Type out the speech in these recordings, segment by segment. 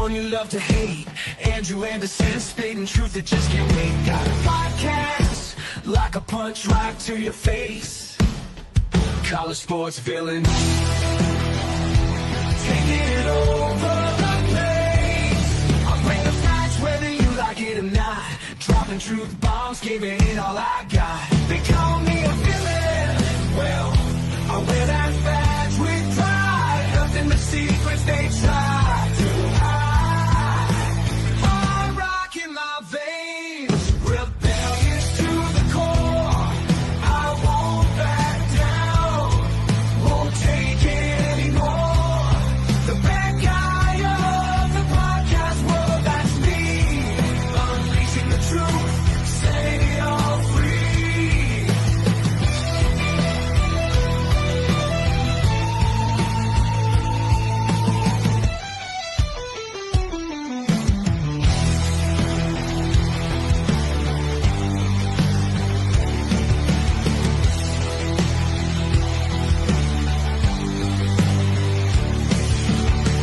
one you love to hate. Andrew Anderson spitting truth that just can't wait. Got a podcast like a punch right to your face. College sports villain taking it over the place. I'll bring the facts whether you like it or not. Dropping truth bombs, giving it all I got. They call me a villain. Well, I wear that badge with pride. Nothing but secrets they try to hide. Hard rock in my veins, rebellious to the core. I won't back down, won't take it anymore. The bad guy of the podcast world, that's me. Unleashing the truth, setting it all free.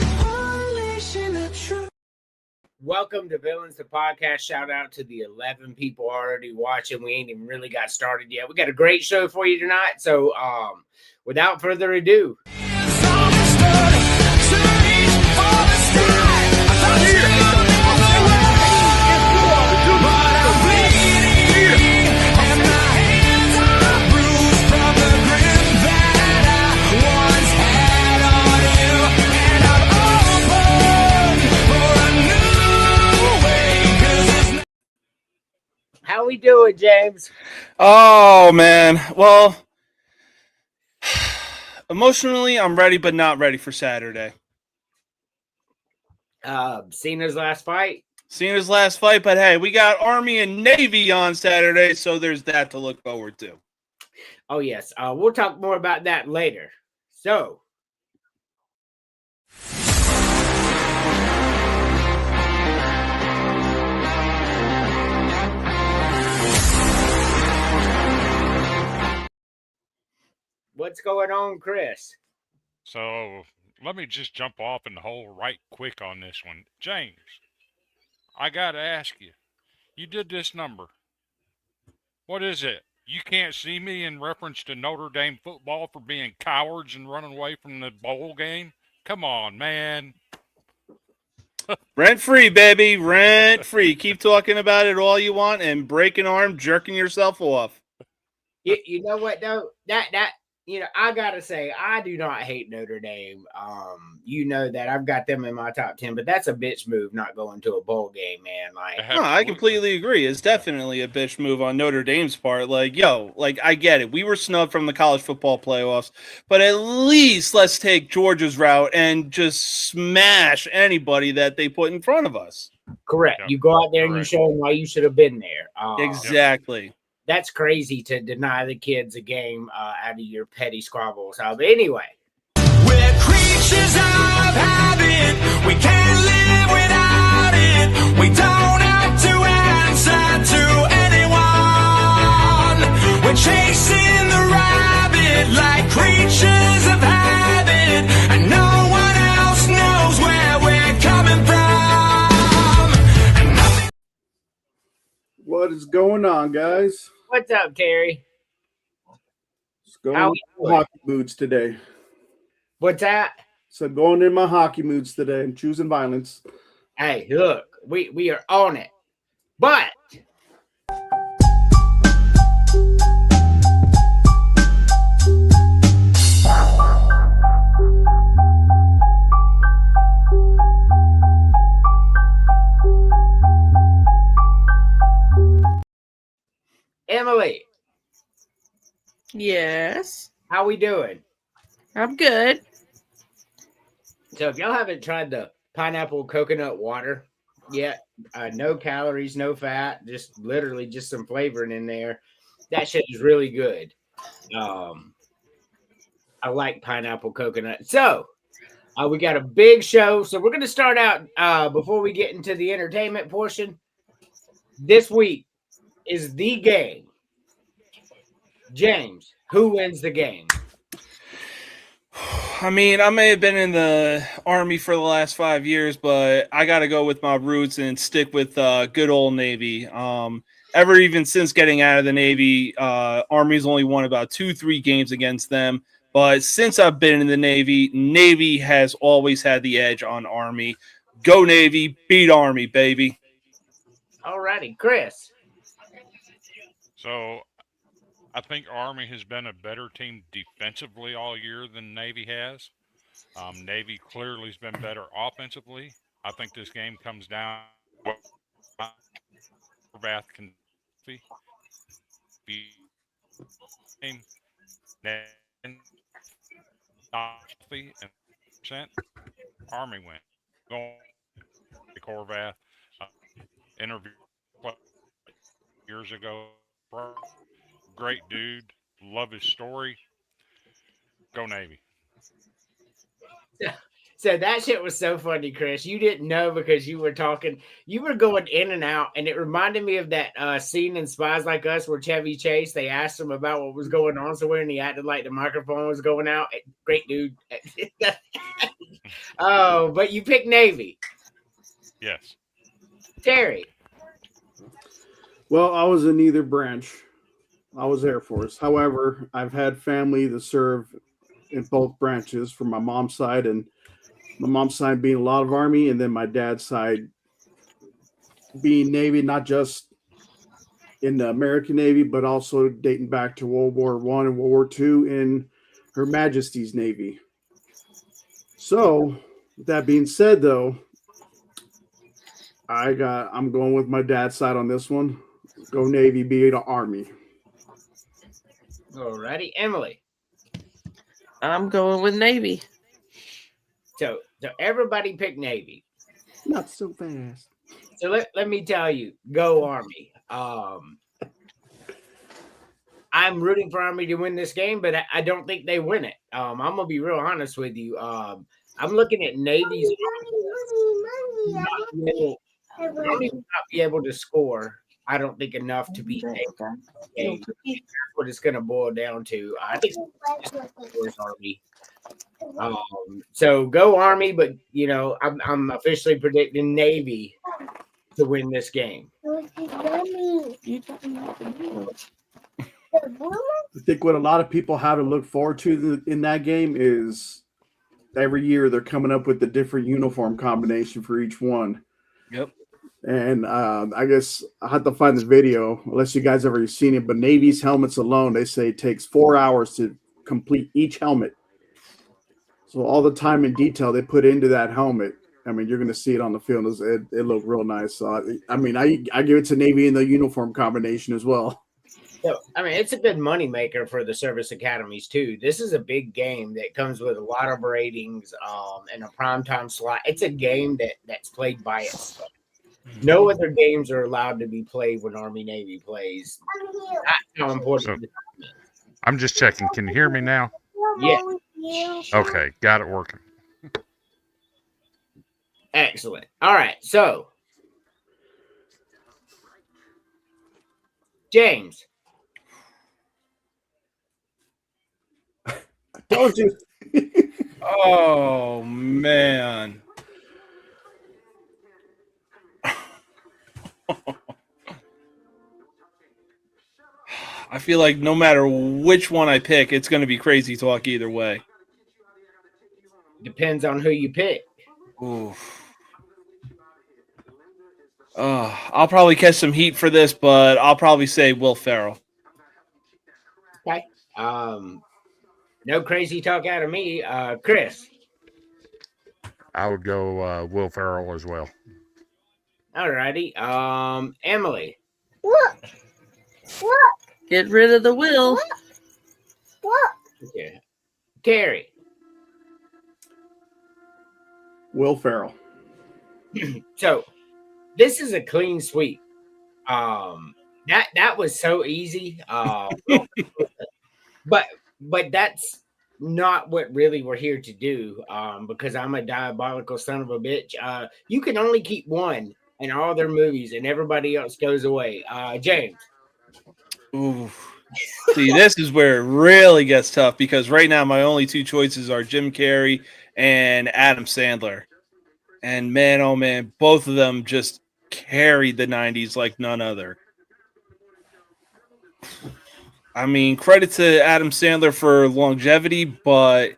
Unleashing the truth. Welcome to Villains, the podcast. Shout out to the 11 people already watching. We ain't even really got started yet. We got a great show for you tonight. So, without further ado, how we doing, James? Oh, man. Well, emotionally, I'm ready, but not ready for Saturday. Cena's last fight. Cena's last fight, but hey, we got Army and Navy on Saturday, so there's that to look forward to. Oh, yes. We'll talk more about that later. So, what's going on, Chris? So let me just jump off in the hole right quick on this one. James, I got to ask you, you did this number. What is it? You can't see me in reference to Notre Dame football for being cowards and running away from the bowl game? Come on, man. Rent free, baby. Rent free. Keep talking about it all you want and break an arm, jerking yourself off. You know what, though? I gotta say, I do not hate Notre Dame. You know that I've got them in my top 10, but that's a bitch move not going to a bowl game, man. Like, No, I completely agree. It's definitely a bitch move on Notre Dame's part. Like, I get it. We were snubbed from the college football playoffs, but at least let's take Georgia's route and just smash anybody that they put in front of us. correct. Yep. You go out there and you show them why you should have been there. Exactly. That's crazy to deny the kids a game out of your petty squabbles. But anyway, We're creatures of habit. We can't live without it. We don't have to answer to anyone. We're chasing the rabbit like creatures of habit, and no one else knows where we're coming from. And nothing. What is going on, guys? what's up, Terry? It's going How in we my doing? hockey moods today. What's that? So going in my hockey moods today. I'm choosing violence. Hey, look, we are on it. But Emily, Yes, how we doing? I'm good. So if y'all haven't tried the pineapple coconut water yet, no calories, no fat, just literally just some flavoring in there. That shit is really good. I like pineapple coconut. So we got a big show. So we're going to start out before we get into the entertainment portion. This week is the game. James, who wins the game? I mean, I may have been in the Army for the last 5 years, but I got to go with my roots and stick with good old Navy. Even since getting out of the Navy, Army's only won about 2-3 games against them. But since I've been in the Navy, Navy has always had the edge on Army. Go Navy, beat Army, baby. All righty, Chris. So I think Army has been a better team defensively all year than Navy has. Navy clearly has been better offensively. I think this game comes down to Bath can be game and percent Army win. Going to Corvath interview years ago. Great dude. Love his story. Go Navy. So that shit was so funny, Chris. You didn't know because you were talking, you were going in and out, and it reminded me of that scene in Spies Like Us where Chevy Chase, they asked him about what was going on somewhere, and he acted like the microphone was going out. Great dude. Oh, but you picked Navy. Yes. Terry. Well, I was in either branch. I was Air Force. However, I've had family that serve in both branches from my mom's side, and my mom's side being a lot of Army, and then my dad's side being Navy, not just in the American Navy, but also dating back to World War I and World War II in Her Majesty's Navy. So, with that being said, though, I'm going with my dad's side on this one. Go Navy, beat the Army. Alrighty, Emily. I'm going with Navy. So everybody picked Navy. Not so fast. So let me tell you, go Army. I'm rooting for Army to win this game, but I don't think they win it. I'm gonna be real honest with you. I'm looking at Navy's not be able to score. I don't think enough to beat Navy. That's what it's gonna boil down to. I think it's Army. So go Army, but you know I'm officially predicting Navy to win this game. I think what a lot of people have to look forward to in that game is every year they're coming up with the different uniform combination for each one. Yep. And I guess I have to find this video, unless you guys ever seen it, but Navy's helmets alone, they say it takes 4 hours to complete each helmet. So all the time and detail they put into that helmet, I mean, you're going to see it on the field. It looked real nice. So, I mean, I give it to Navy in the uniform combination as well. So, I mean, it's a good moneymaker for the service academies, too. This is a big game that comes with a lot of ratings and a primetime slot. It's a game that's played by itself. No other games are allowed to be played when Army-Navy plays. That's how important it is. I'm just checking. Can you hear me now? Yeah. Okay, got it working. Excellent. All right, so James. I told you. Oh, man. I feel like no matter which one I pick, it's going to be crazy talk either way. Depends on who you pick. Oof. I'll probably catch some heat for this, but I'll probably say Will Ferrell. Okay. No crazy talk out of me. Chris. I would go Will Ferrell as well. All righty. Emily. Get rid of the will. Yeah. Terry. Will Ferrell. So this is a clean sweep. That was so easy. But that's not what really we're here to do. Because I'm a diabolical son of a bitch. You can only keep one in all their movies, and everybody else goes away. James. Oof. See, this is where it really gets tough because right now my only two choices are Jim Carrey and Adam Sandler. And man, oh man, both of them just carried the 90s like none other. I mean, credit to Adam Sandler for longevity, but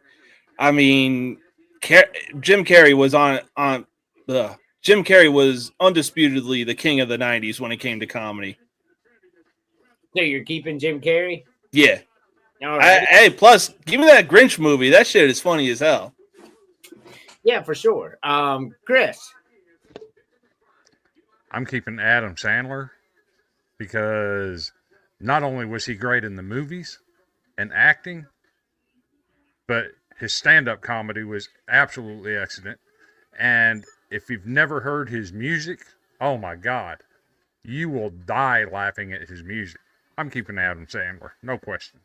I mean, Jim Carrey was Jim Carrey was undisputedly the king of the 90s when it came to comedy. So you're keeping Jim Carrey? Yeah. All right. Hey, plus, give me that Grinch movie. That shit is funny as hell. Yeah, for sure. Chris. I'm keeping Adam Sandler because not only was he great in the movies and acting, but his stand-up comedy was absolutely excellent. And if you've never heard his music, oh my God, you will die laughing at his music. I'm keeping Adam Sandler, no question.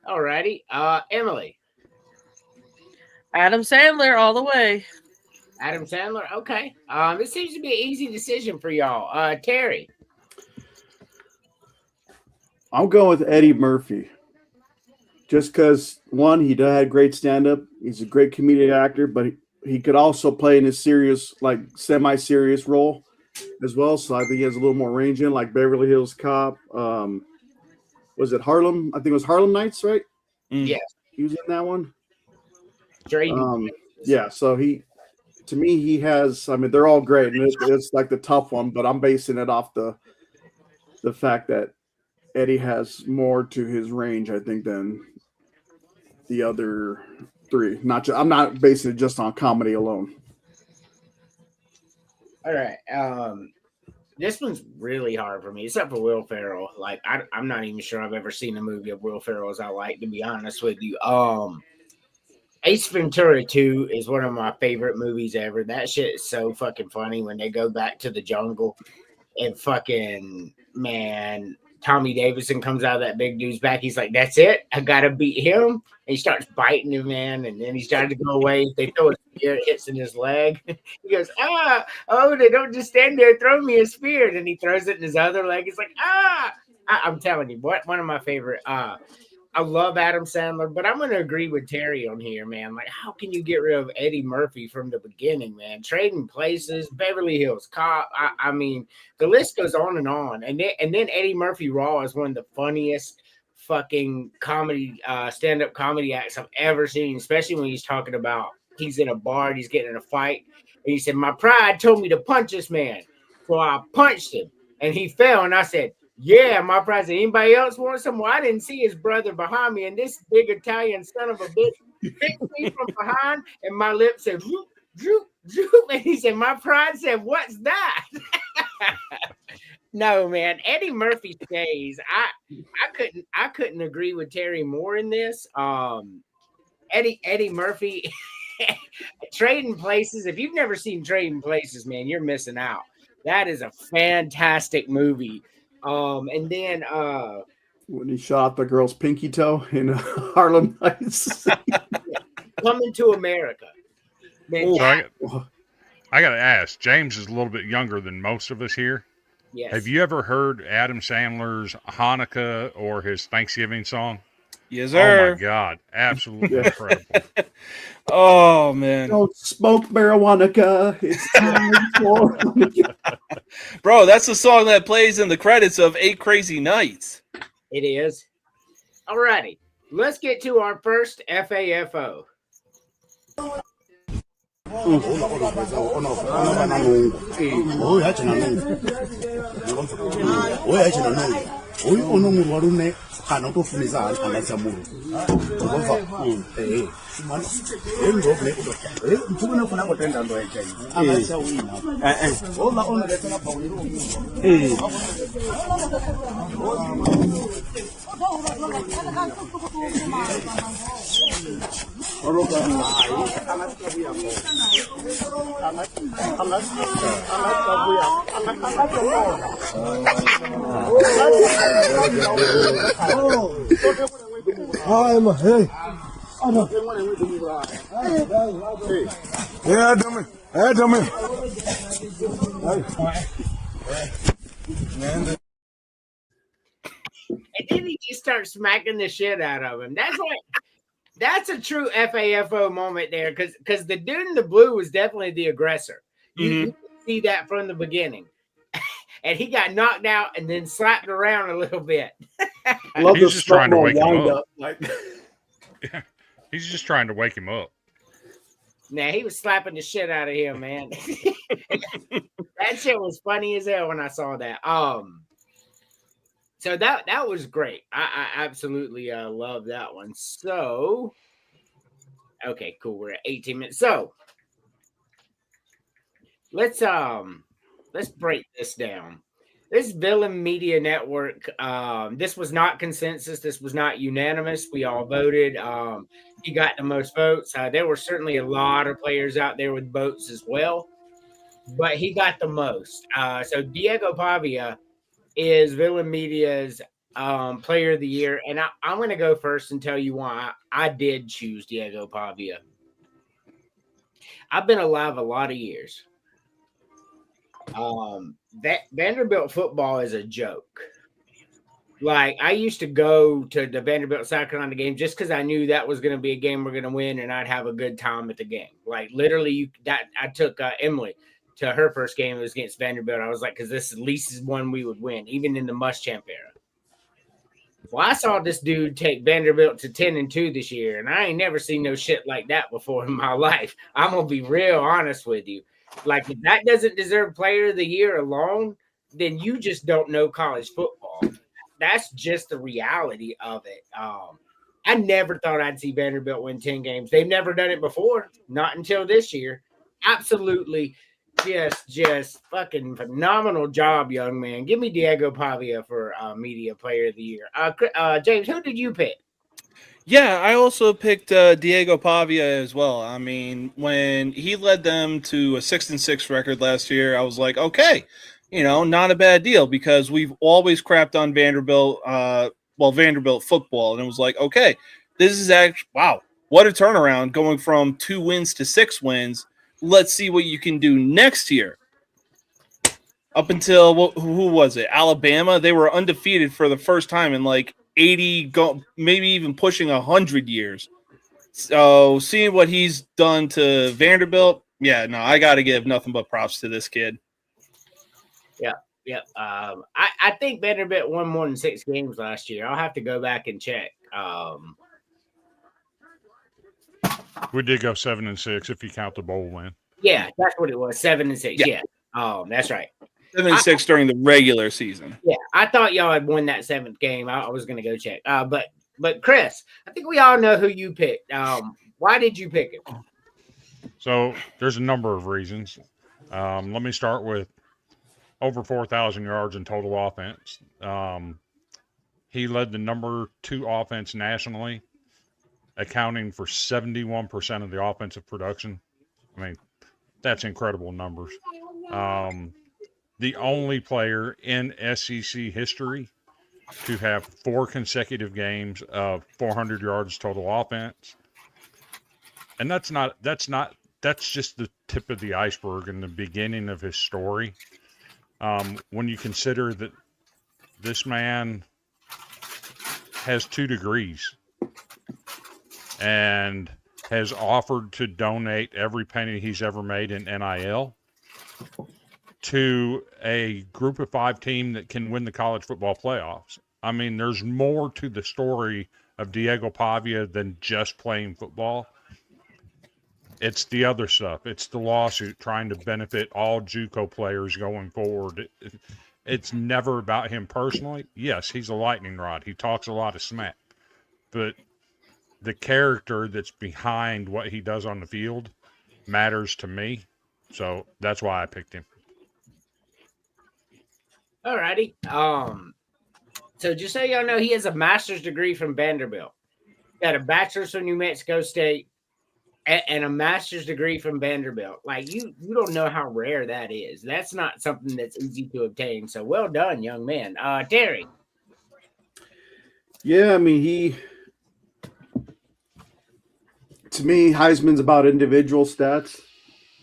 All righty. Emily. Adam Sandler all the way. Adam Sandler. Okay. This seems to be an easy decision for y'all. Terry. I'm going with Eddie Murphy. Just because, one, he had great stand-up. He's a great comedic actor, but he could also play in a serious, like semi-serious role as well. So I think he has a little more range in, like Beverly Hills Cop. Was it Harlem? I think it was Harlem Nights, right? Yes. He was in that one. Yeah. So to me, he has. I mean, they're all great, and it's like the tough one. But I'm basing it off the fact that Eddie has more to his range, I think, than the other three. I'm not basing it just on comedy alone. All right. This one's really hard for me, except for Will Ferrell. Like, I'm not even sure I've ever seen a movie of Will Ferrell's I like, to be honest with you. Ace Ventura 2 is one of my favorite movies ever. That shit is so fucking funny when they go back to the jungle and fucking, man, Tommy Davidson comes out of that big dude's back. He's like, that's it. I got to beat him. And he starts biting him, man. And then he's trying to go away. They throw a spear, it hits in his leg. He goes, they don't just stand there, throw me a spear. And then he throws it in his other leg. He's like, I'm telling you, one of my favorite. I love Adam Sandler, but I'm going to agree with Terry on here, man. Like, how can you get rid of Eddie Murphy from the beginning, man? Trading Places, Beverly Hills Cop. I mean, the list goes on. And then Eddie Murphy Raw is one of the funniest fucking comedy, stand-up comedy acts I've ever seen, especially when he's talking about he's in a bar and he's getting in a fight. And he said, my pride told me to punch this man. So I punched him and he fell. And I said, yeah, my pride said, anybody else want some? Well, I didn't see his brother behind me. And this big Italian son of a bitch picked me from behind. And my lips said, droop, droop, droop. And he said, my pride said, what's that? No, man. Eddie Murphy stays. I couldn't agree with Terry more in this. Eddie Murphy Trading Places. If you've never seen Trading Places, man, you're missing out. That is a fantastic movie. And then when he shot the girl's pinky toe in Harlem Nights. Coming to America. Man, I got to ask, James is a little bit younger than most of us here. yes. Have you ever heard Adam Sandler's Hanukkah or his Thanksgiving song? Yes, sir. Oh, my God. Absolutely incredible. Oh, man. Don't smoke marijuana. It's time for Bro, that's the song that plays in the credits of 8 Crazy Nights. It is. All righty. Let's get to our first FAFO. then he just starts smacking the shit out of him. That's a true FAFO moment there, because the dude in the blue was definitely the aggressor. You can see that from the beginning. And he got knocked out and then slapped around a little bit. I love He's the just trying to slow-mo wake him wind up. Like, He's just trying to wake him up. Nah, he was slapping the shit out of him, man. That shit was funny as hell when I saw that. So that was great. I absolutely love that one. So, okay, cool. We're at 18 minutes. So let's break this down. This Villain Media Network, this was not consensus. This was not unanimous. We all voted. He got the most votes. There were certainly a lot of players out there with votes as well, but he got the most. So Diego Pavia is Villain Media's Player of the Year, and I'm going to go first and tell you why I did choose Diego Pavia. I've been alive a lot of years. Vanderbilt football is a joke. Like, I used to go to the Vanderbilt South Carolina game just because I knew that was going to be a game we're going to win, and I'd have a good time at the game. Like, literally, I took Emily to her first game. It was against Vanderbilt. I was like, because this at least is one we would win, even in the Muschamp era. Well, I saw this dude take Vanderbilt to 10-2 this year, and I ain't never seen no shit like that before in my life. I'm gonna be real honest with you. Like, if that doesn't deserve Player of the Year alone, then you just don't know college football. That's just the reality of it. I never thought I'd see Vanderbilt win 10 games. They've never done it before, not until this year. Absolutely, just fucking phenomenal job, young man. Give me Diego Pavia for Media Player of the Year. James, who did you pick? Yeah, I also picked Diego Pavia as well. I mean, when he led them to a 6-6 record last year, I was like, okay, not a bad deal, because we've always crapped on Vanderbilt, Vanderbilt football, and it was like, okay, this is actually, wow, what a turnaround, going from 2 wins to 6 wins. Let's see what you can do next year. Up until, who was it? Alabama. They were undefeated for the first time in like 80, maybe even pushing 100 years. So seeing what he's done to Vanderbilt, yeah, no, I got to give nothing but props to this kid. Yeah. I think Vanderbilt won more than 6 games last year. I'll have to go back and check. We did go 7-6 if you count the bowl win. Yeah, that's what it was. 7-6. Yeah. That's right. 7-6 during the regular season. Yeah, I thought y'all had won that 7th game. I was going to go check. But Chris, I think we all know who you picked. Why did you pick him? So there's a number of reasons. Let me start with over 4,000 yards in total offense. He led the number 2 offense nationally, accounting for 71% of the offensive production. I mean, that's incredible numbers. The only player in SEC history to have 4 consecutive games of 400 yards total offense. And that's just the tip of the iceberg and the beginning of his story. When you consider that this man has 2 degrees and has offered to donate every penny he's ever made in NIL to a group of 5 team that can win the college football playoffs. I mean, there's more to the story of Diego Pavia than just playing football. It's the other stuff. It's the lawsuit trying to benefit all JUCO players going forward. It's never about him personally. Yes, he's a lightning rod. He talks a lot of smack. But the character that's behind what he does on the field matters to me. So that's why I picked him. All righty. So just so y'all know, he has a master's degree from Vanderbilt. Got a bachelor's from New Mexico State and a master's degree from Vanderbilt. Like, you don't know how rare that is. That's not something that's easy to obtain. So well done, young man. Terry. Yeah, I mean, to me, Heisman's about individual stats.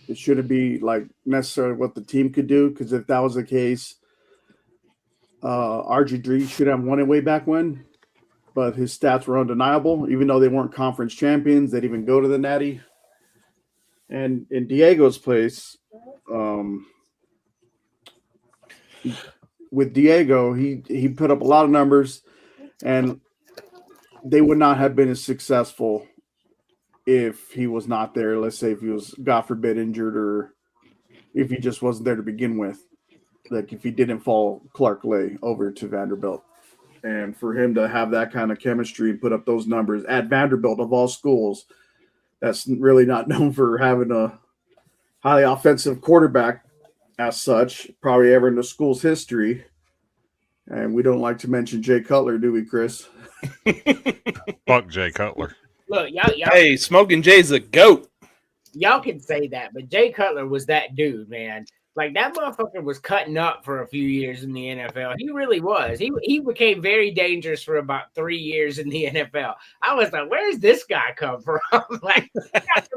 It shouldn't be like necessarily what the team could do, because if that was the case, RG3 should have won it way back when, but his stats were undeniable. Even though they weren't conference champions, they'd even go to the Natty. And in Diego's place, with Diego, he put up a lot of numbers, and they would not have been as successful if he was not there. Let's say if he was, God forbid, injured, or if he just wasn't there to begin with. Like if he didn't fall Clark Lay over to Vanderbilt. And for him to have that kind of chemistry and put up those numbers at Vanderbilt of all schools, that's really not known for having a highly offensive quarterback as such, probably ever in the school's history. And we don't like to mention Jay Cutler, do we, Chris? Fuck Jay Cutler. Look, y'all, Hey, Smoking Jay's a goat. y'all can say that, but Jay Cutler was that dude, man. Like that motherfucker was cutting up for a few years in the NFL. He really was. He became very dangerous for about 3 years in the NFL. I was like, where's this guy come from? Like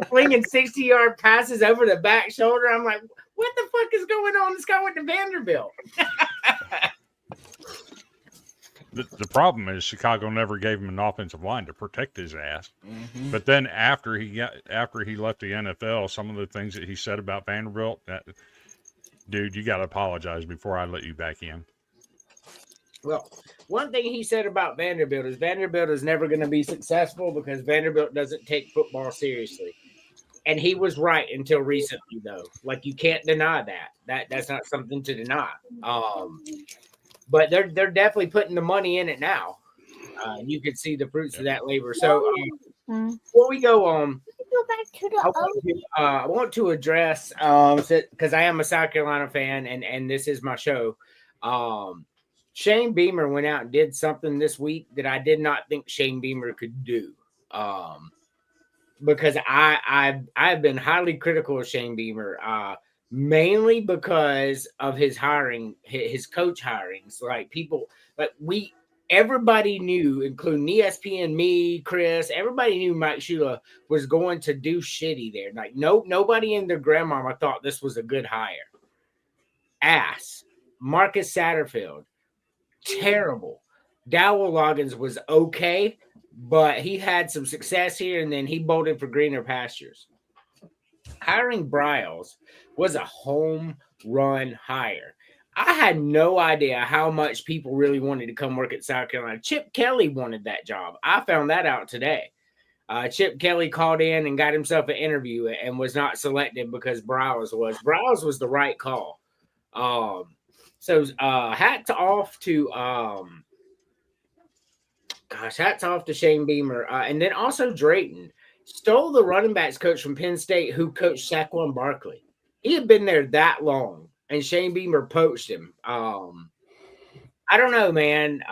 flinging 60-yard passes over the back shoulder. I'm like, what the fuck is going on? This guy went to Vanderbilt. The problem is Chicago never gave him an offensive line to protect his ass. Mm-hmm. But then after he left the NFL, some of the things that he said about Vanderbilt, dude, you got to apologize before I let you back in. Well, one thing he said about Vanderbilt is never going to be successful because Vanderbilt doesn't take football seriously. And he was right until recently, though. Like, you can't deny that. That's not something to deny. But they're definitely putting the money in it now. You can see the fruits of that labor. So before we go on, I want to address because I am a South Carolina fan and this is my show. Shane Beamer went out and did something this week that I did not think Shane Beamer could do. Because I've been highly critical of Shane Beamer, mainly because of his hiring, his coach hirings. Like everybody knew, including ESPN, me, Chris, everybody knew Mike Shula was going to do shitty there. Like nobody and their grandmama thought this was a good hire. Ass. Marcus Satterfield, terrible. Dowell Loggins was okay, but he had some success here, and then he bolted for greener pastures. Hiring Bryles was a home run hire. I had no idea how much people really wanted to come work at South Carolina. Chip Kelly wanted that job. I found that out today. Chip Kelly called in and got himself an interview and was not selected because Bryles was. Bryles was the right call. So hats off to Shane Beamer. And then also Drayton stole the running backs coach from Penn State who coached Saquon Barkley. He had been there that long, and Shane Beamer poached him. I don't know, man.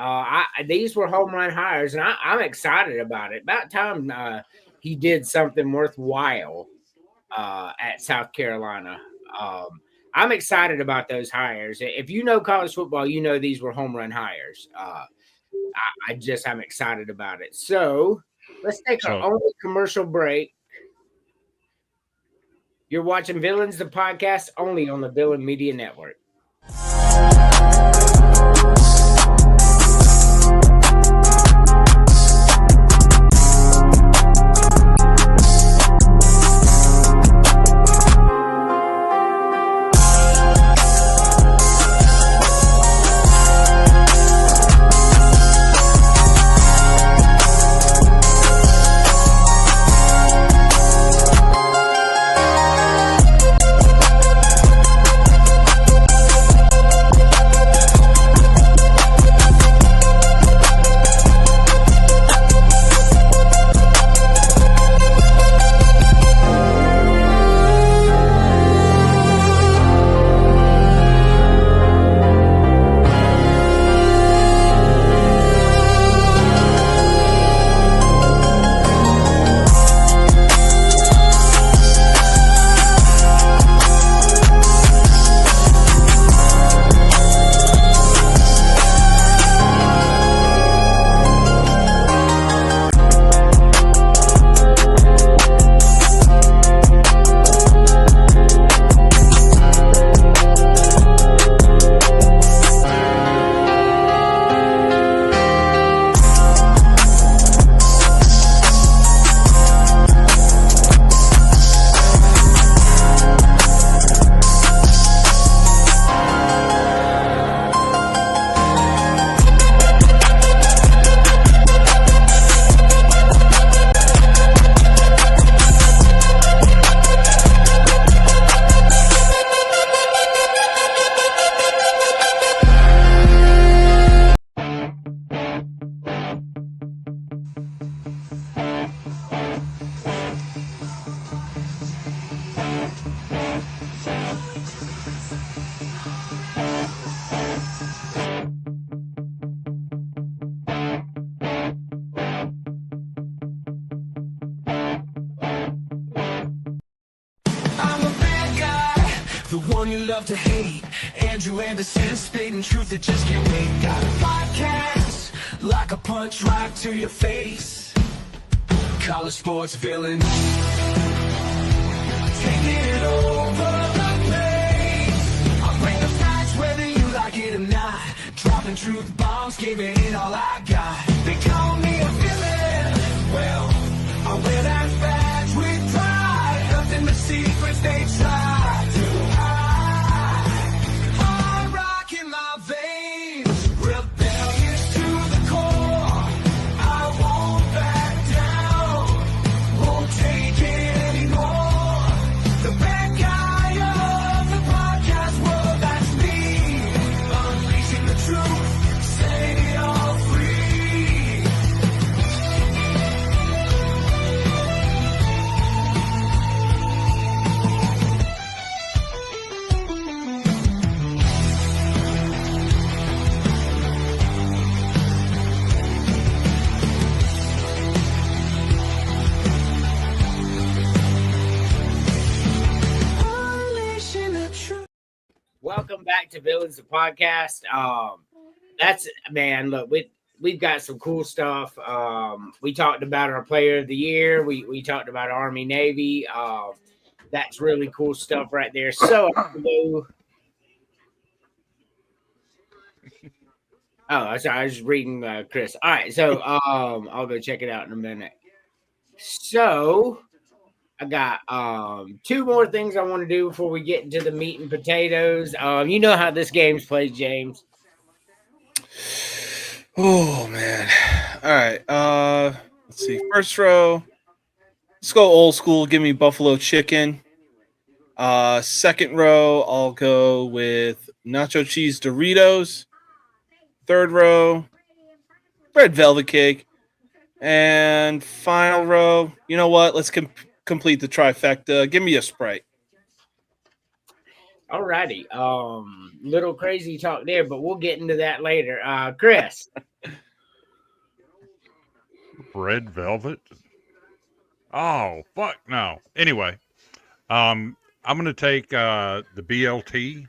These were home run hires, and I'm excited about it. About time he did something worthwhile at South Carolina. I'm excited about those hires. If you know college football, you know these were home run hires. I'm excited about it. So let's take our only commercial break. You're watching Villains, the podcast, only on the Villain Media Network. one you love to hate. Andrew Anderson, spitting truth that just can't wait. Got a podcast like a punch right to your face. College sports villain, taking it over the place. I'll bring the facts whether you like it or not. Dropping truth bombs, giving it all I got. They call me a villain. Well, I wear that badge with pride. Nothing but secrets they try to hide. Hard rock in my veins, rebellious to the core. I won't back down, won't take it anymore. The bad guy of the podcast world, that's me. Unleashing the truth, setting it all free. Unleashing the truth. Welcome back to Villains the Podcast. That's man, look, we've got some cool stuff. We talked about our player of the year. We talked about Army Navy. That's really cool stuff right there. So sorry, I was just reading Chris. All right, so I'll go check it out in a minute. So I got two more things I want to do before we get into the meat and potatoes. You know how this game's played, James. Oh man. All right. Let's see. First row. Let's go old school. Give me buffalo chicken. Second row, I'll go with nacho cheese Doritos. Third row, red velvet cake. And final row, you know what? Let's complete the trifecta. Give me a Sprite. All righty. Little crazy talk there, but we'll get into that later. Chris. Red velvet? Oh, fuck no. Anyway, I'm going to take the BLT.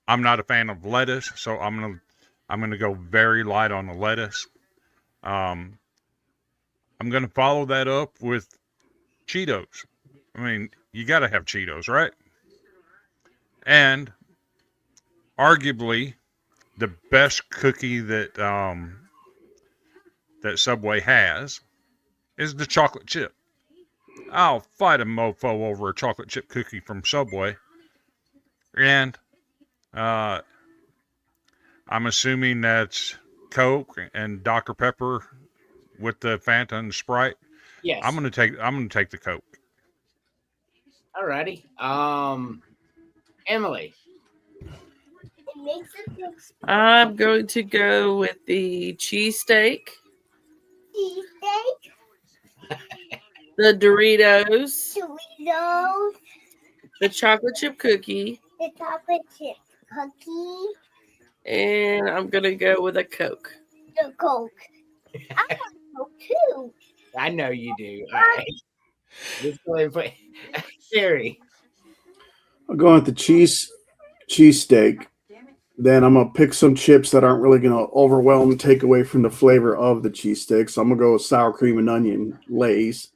I'm not a fan of lettuce, so I'm going to go very light on the lettuce. I'm going to follow that up with Cheetos. I mean, you got to have Cheetos, right? And arguably the best cookie that that Subway has is the chocolate chip. I'll fight a mofo over a chocolate chip cookie from Subway. And I'm assuming that's Coke and Dr. Pepper with the Fanta and the Sprite. Yes. I'm gonna take the Coke. All righty. Emily. I'm going to go with the cheesesteak, the Doritos, the chocolate chip cookie, and I'm going to go with a Coke. The Coke. I want Coke too. I know you do. All right. Let's go ahead and play. Sherry. I'll go with the cheesesteak. Then I'm going to pick some chips that aren't really going to overwhelm and take away from the flavor of the cheesesteak. So I'm going to go with sour cream and onion Lay's.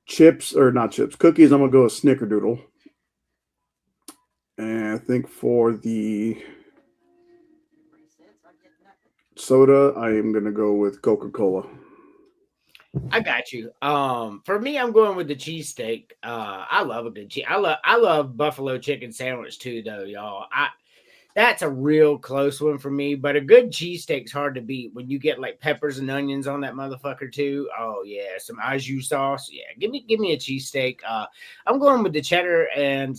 Cookies, I'm going to go with Snickerdoodle. And I think for the soda, I am going to go with Coca-Cola. I got you. For me, I'm going with the cheesesteak. I love a good cheese. I love buffalo chicken sandwich too, though, y'all. That's a real close one for me. But a good cheesesteak's hard to beat when you get like peppers and onions on that motherfucker too. Oh yeah, some au jus sauce. Yeah, give me a cheesesteak. I'm going with the cheddar and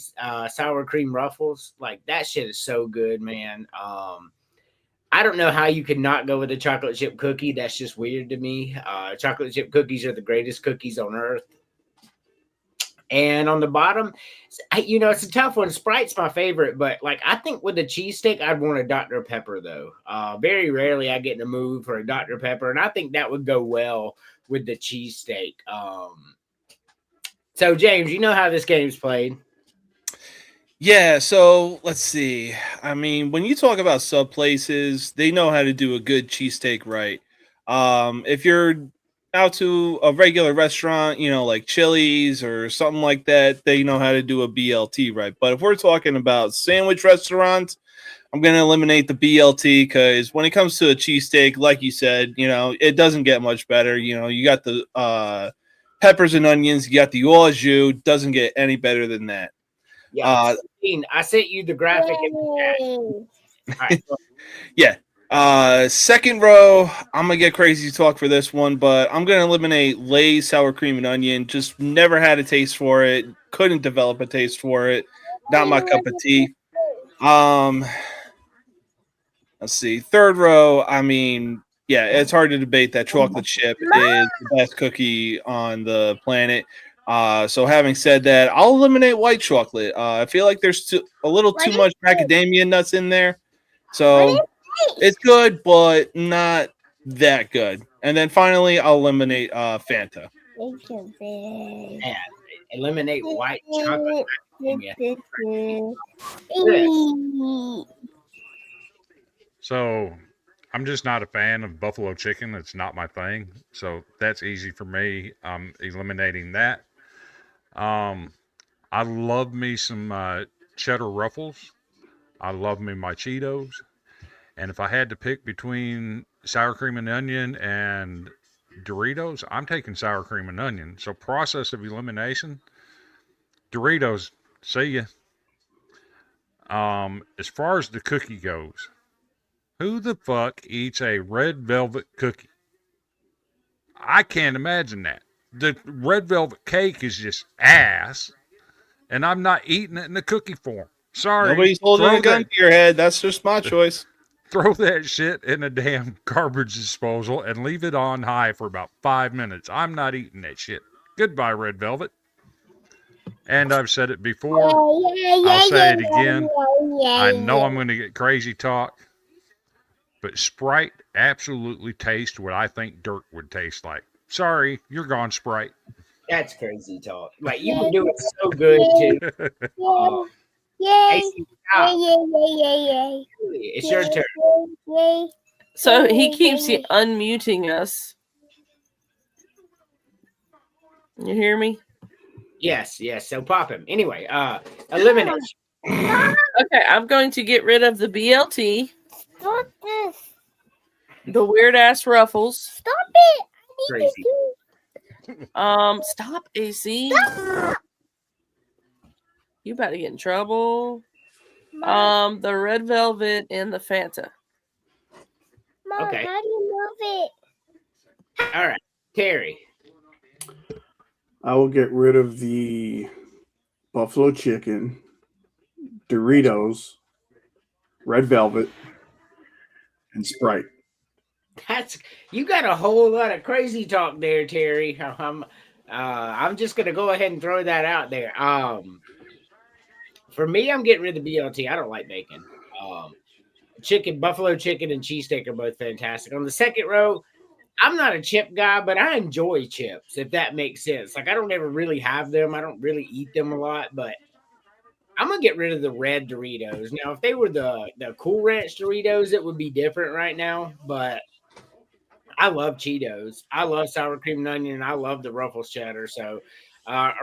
sour cream ruffles. Like that shit is so good, man. I don't know how you could not go with a chocolate chip cookie. That's just weird to me. Chocolate chip cookies are the greatest cookies on earth. And on the bottom, it's a tough one. Sprite's my favorite, but like I think with a cheesesteak, I'd want a Dr. Pepper though. Very rarely I get in the mood for a Dr. Pepper, and I think that would go well with the cheesesteak. So James, you know how this game's played. Yeah, so let's see. I mean, when you talk about sub places, they know how to do a good cheesesteak right. If you're out to a regular restaurant, like Chili's or something like that, they know how to do a BLT right. But if we're talking about sandwich restaurants, I'm going to eliminate the BLT because when it comes to a cheesesteak, like you said, it doesn't get much better. You got the peppers and onions, you got the au jus, doesn't get any better than that. Yeah, I sent you the graphic in the chat. Yay. All right, Yeah. Second row, I'm gonna get crazy talk for this one, but I'm gonna eliminate Lay's sour cream and onion. Just never had a taste for it. Couldn't develop a taste for it. Not my cup of tea. Let's see. Third row, I mean, yeah, it's hard to debate that chocolate chip is the best cookie on the planet. So having said that, I'll eliminate white chocolate. I feel like there's a little too much macadamia nuts in there. So it's good, but not that good. And then finally, I'll eliminate Fanta. man, eliminate white chocolate. So I'm just not a fan of buffalo chicken. It's not my thing. So that's easy for me. I'm eliminating that. I love me some cheddar ruffles. I love me my Cheetos. And if I had to pick between sour cream and onion and Doritos, I'm taking sour cream and onion. So process of elimination, Doritos, see ya. As far as the cookie goes, who the fuck eats a red velvet cookie? I can't imagine that. The red velvet cake is just ass, and I'm not eating it in the cookie form. Sorry. Nobody's holding a gun to your head. That's just my choice. Throw that shit in a damn garbage disposal and leave it on high for about 5 minutes. I'm not eating that shit. Goodbye, red velvet. And I've said it before. I'll say it again. I know I'm going to get crazy talk, but Sprite absolutely tastes what I think dirt would taste like. Sorry, you're gone, Sprite. That's crazy talk. Like you can do it so good too. Yay. Stop. Yay. It's your turn. Yay. So he keeps unmuting us. You hear me? Yes. So pop him. Anyway, elimination. Okay, I'm going to get rid of the BLT, Stop this. the weird ass ruffles. Stop it. Crazy. Stop, AC. You about to get in trouble. The red velvet and the Fanta. Mom, Okay. how do you move it? All right, Terry. I will get rid of the buffalo chicken, Doritos, red velvet, and Sprite. You got a whole lot of crazy talk there, Terry. I'm just gonna go ahead and throw that out there. For me, I'm getting rid of the BLT. I don't like bacon. Buffalo chicken, and cheesesteak are both fantastic. On the second row, I'm not a chip guy, but I enjoy chips, if that makes sense. Like I don't ever really have them. I don't really eat them a lot, but I'm gonna get rid of the red Doritos. Now, if they were the Cool Ranch Doritos, it would be different right now. But I love Cheetos. I love sour cream and onion. And I love the Ruffles cheddar. So,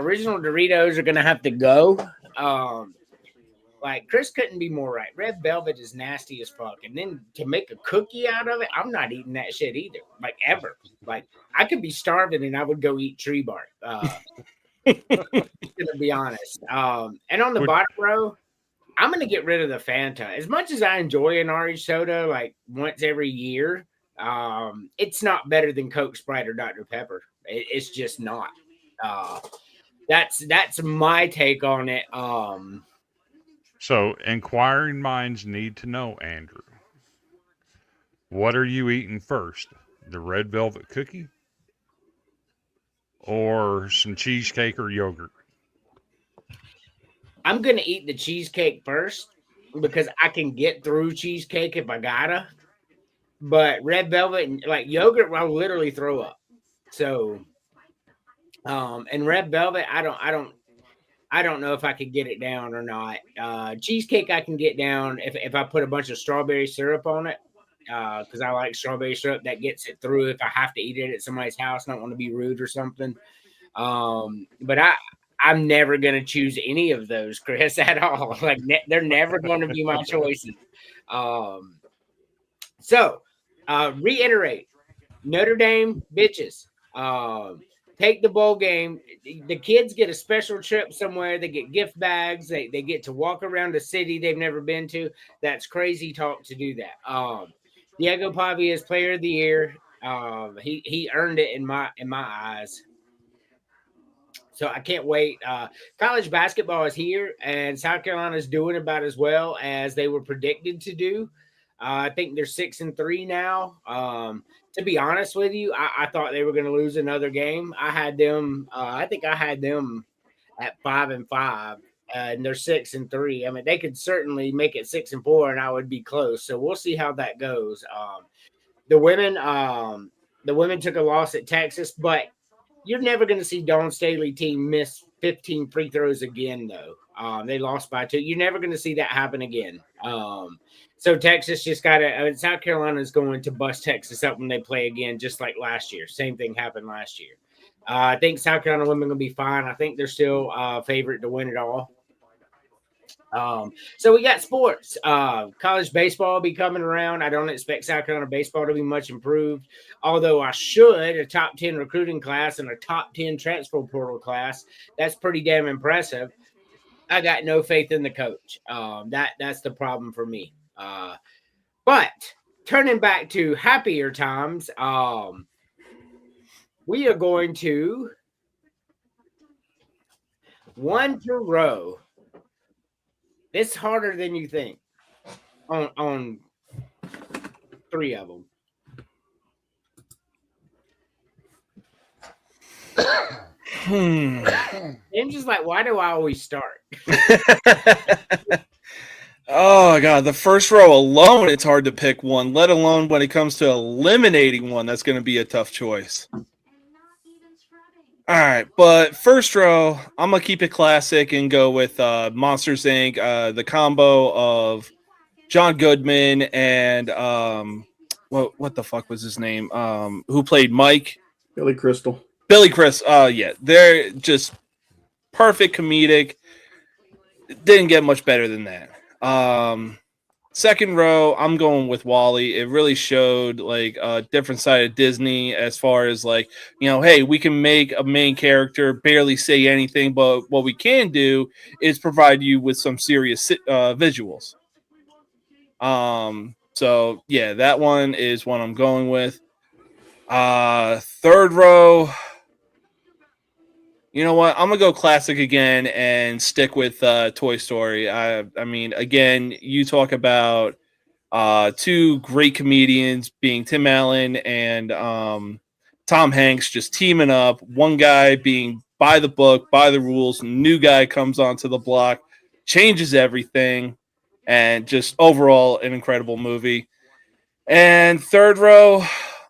original Doritos are gonna have to go. Like Chris couldn't be more right. Red velvet is nasty as fuck, and then to make a cookie out of it, I'm not eating that shit either. Like ever. Like I could be starving and I would go eat tree bark. To be honest. And on the bottom row, I'm gonna get rid of the Fanta. As much as I enjoy an orange soda, like once every year, it's not better than Coke, Sprite, or Dr. Pepper. It's just not. That's my take on it. So, inquiring minds need to know, Andrew. What are you eating first? The red velvet cookie? Or some cheesecake or yogurt? I'm gonna eat the cheesecake first because I can get through cheesecake if I gotta. But red velvet and like yogurt, I'll literally throw up. So, and red velvet, I I don't know if I could get it down or not. Cheesecake I can get down if I put a bunch of strawberry syrup on it, because I like strawberry syrup. That gets it through if I have to eat it at somebody's house. I don't want to be rude or something. But I'm never going to choose any of those, Chris, at all. Like they're never going to be my choices. So reiterate, Notre Dame bitches. Take the bowl game. The kids get a special trip somewhere. They get gift bags. They get to walk around a city they've never been to. That's crazy talk to do that. Diego Pavia is Player of the Year. He earned it in my eyes. So I can't wait. College basketball is here, and South Carolina is doing about as well as they were predicted to do. I think they're 6-3 now. To be honest with you, I thought they were going to lose another game. I had them. I think I had them at 5-5, and they're 6-3. I mean, they could certainly make it 6-4, and I would be close. So we'll see how that goes. The women took a loss at Texas, but you're never going to see Dawn Staley team miss 15 free throws again, though. They lost by 2. You're never going to see that happen again. So Texas just got to South Carolina is going to bust Texas up when they play again, just like last year. Same thing happened last year. I think South Carolina women are going to be fine. I think they're still favorite to win it all. So we got sports. College baseball will be coming around. I don't expect South Carolina baseball to be much improved, although I should. A top 10 recruiting class and a top 10 transfer portal class. That's pretty damn impressive. I got no faith in the coach. That's the problem for me. But turning back to happier times, we are going to one per row. It's harder than you think on 3 of them. I'm just like, why do I always start? Oh God, the first row alone, it's hard to pick one, let alone when it comes to eliminating one. That's going to be a tough choice. All right, but first row, I'm going to keep it classic and go with Monsters, Inc., the combo of John Goodman and what the fuck was his name? Who played Mike? Billy Crystal. Billy Chris. Yeah, they're just perfect comedic. Didn't get much better than that. Second row, I'm going with Wall-E. It really showed like a different side of Disney as far as like, hey, we can make a main character barely say anything, but what we can do is provide you with some serious visuals. So yeah, that one is one I'm going with. Third row, you know what? I'm gonna go classic again and stick with Toy Story. I mean, again, you talk about 2 great comedians being Tim Allen and Tom Hanks just teaming up. One guy being by the book, by the rules. New guy comes onto the block, changes everything, and just overall an incredible movie. And third row,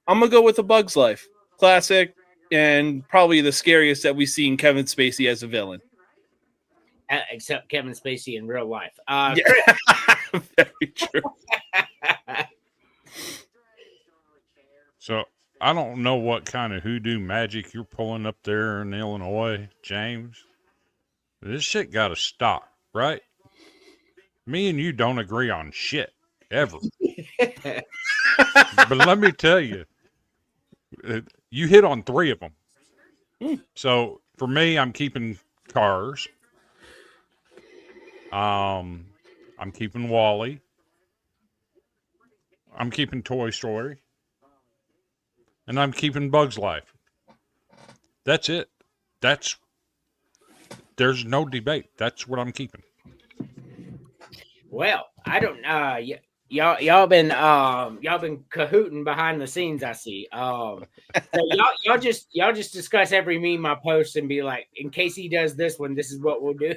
I'm gonna go with A Bug's Life, classic. And probably the scariest that we've seen Kevin Spacey as a villain. Except Kevin Spacey in real life. Very true. So I don't know what kind of hoodoo magic you're pulling up there in Illinois, James. This shit got to stop, right? Me and you don't agree on shit, ever. But let me tell you, you hit on 3 of them. So for me, I'm keeping Cars. I'm keeping Wall-E. I'm keeping Toy Story. And I'm keeping Bug's Life. That's it. There's no debate. That's what I'm keeping. Well, I don't y'all been cahooting behind the scenes, I see. So y'all just discuss every meme I post and be like, in case he does this one, this is what we'll do.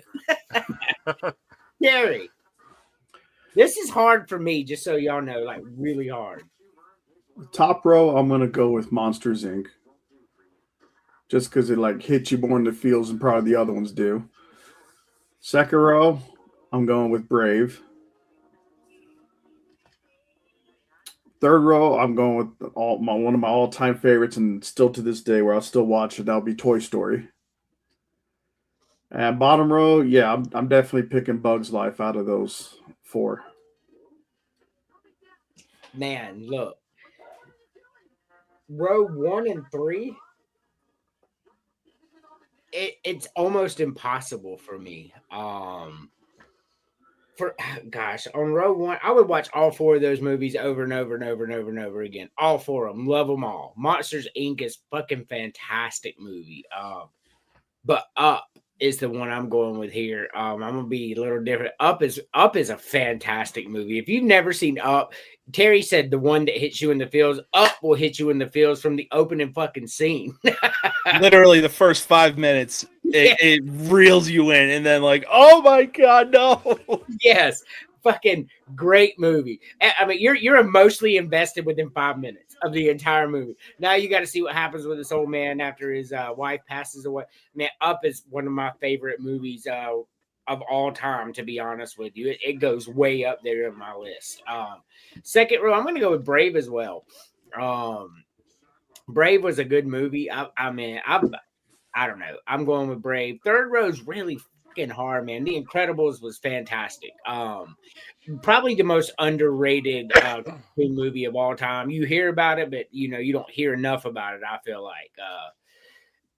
Gary, this is hard for me, just so y'all know, like really hard. Top row, I'm gonna go with Monsters Inc. Just because it like hits you more in the feels than probably the other ones do. Second row, I'm going with Brave. Third row, I'm going with one of my all time favorites, and still to this day, where I'll still watch it. That'll be Toy Story. And bottom row, yeah, I'm definitely picking Bugs Life out of those four. Man, look, row 1 and 3. It's almost impossible for me. For gosh, on row 1, I would watch all 4 of those movies over and over and over and over and over again. All 4 of them, love them all. Monsters Inc. is fucking fantastic movie. But Up is the one I'm going with here. I'm gonna be a little different. Up is a fantastic movie. If you've never seen Up, Terry said the one that hits you in the feels. Up will hit you in the feels from the opening fucking scene. Literally the first 5 minutes, it reels you in, and then like, oh my god, no. Yes, fucking great movie. I mean, you're emotionally invested within 5 minutes of the entire movie. Now you got to see what happens with this old man after his wife passes away. Man, Up is one of my favorite movies of all time. To be honest with you, it goes way up there in my list. Second row, I'm going to go with Brave as well. Brave was a good movie. I don't know. I'm going with Brave. Third row is really fucking hard, man. The Incredibles was fantastic. Probably the most underrated movie of all time. You hear about it, but you don't hear enough about it. I feel like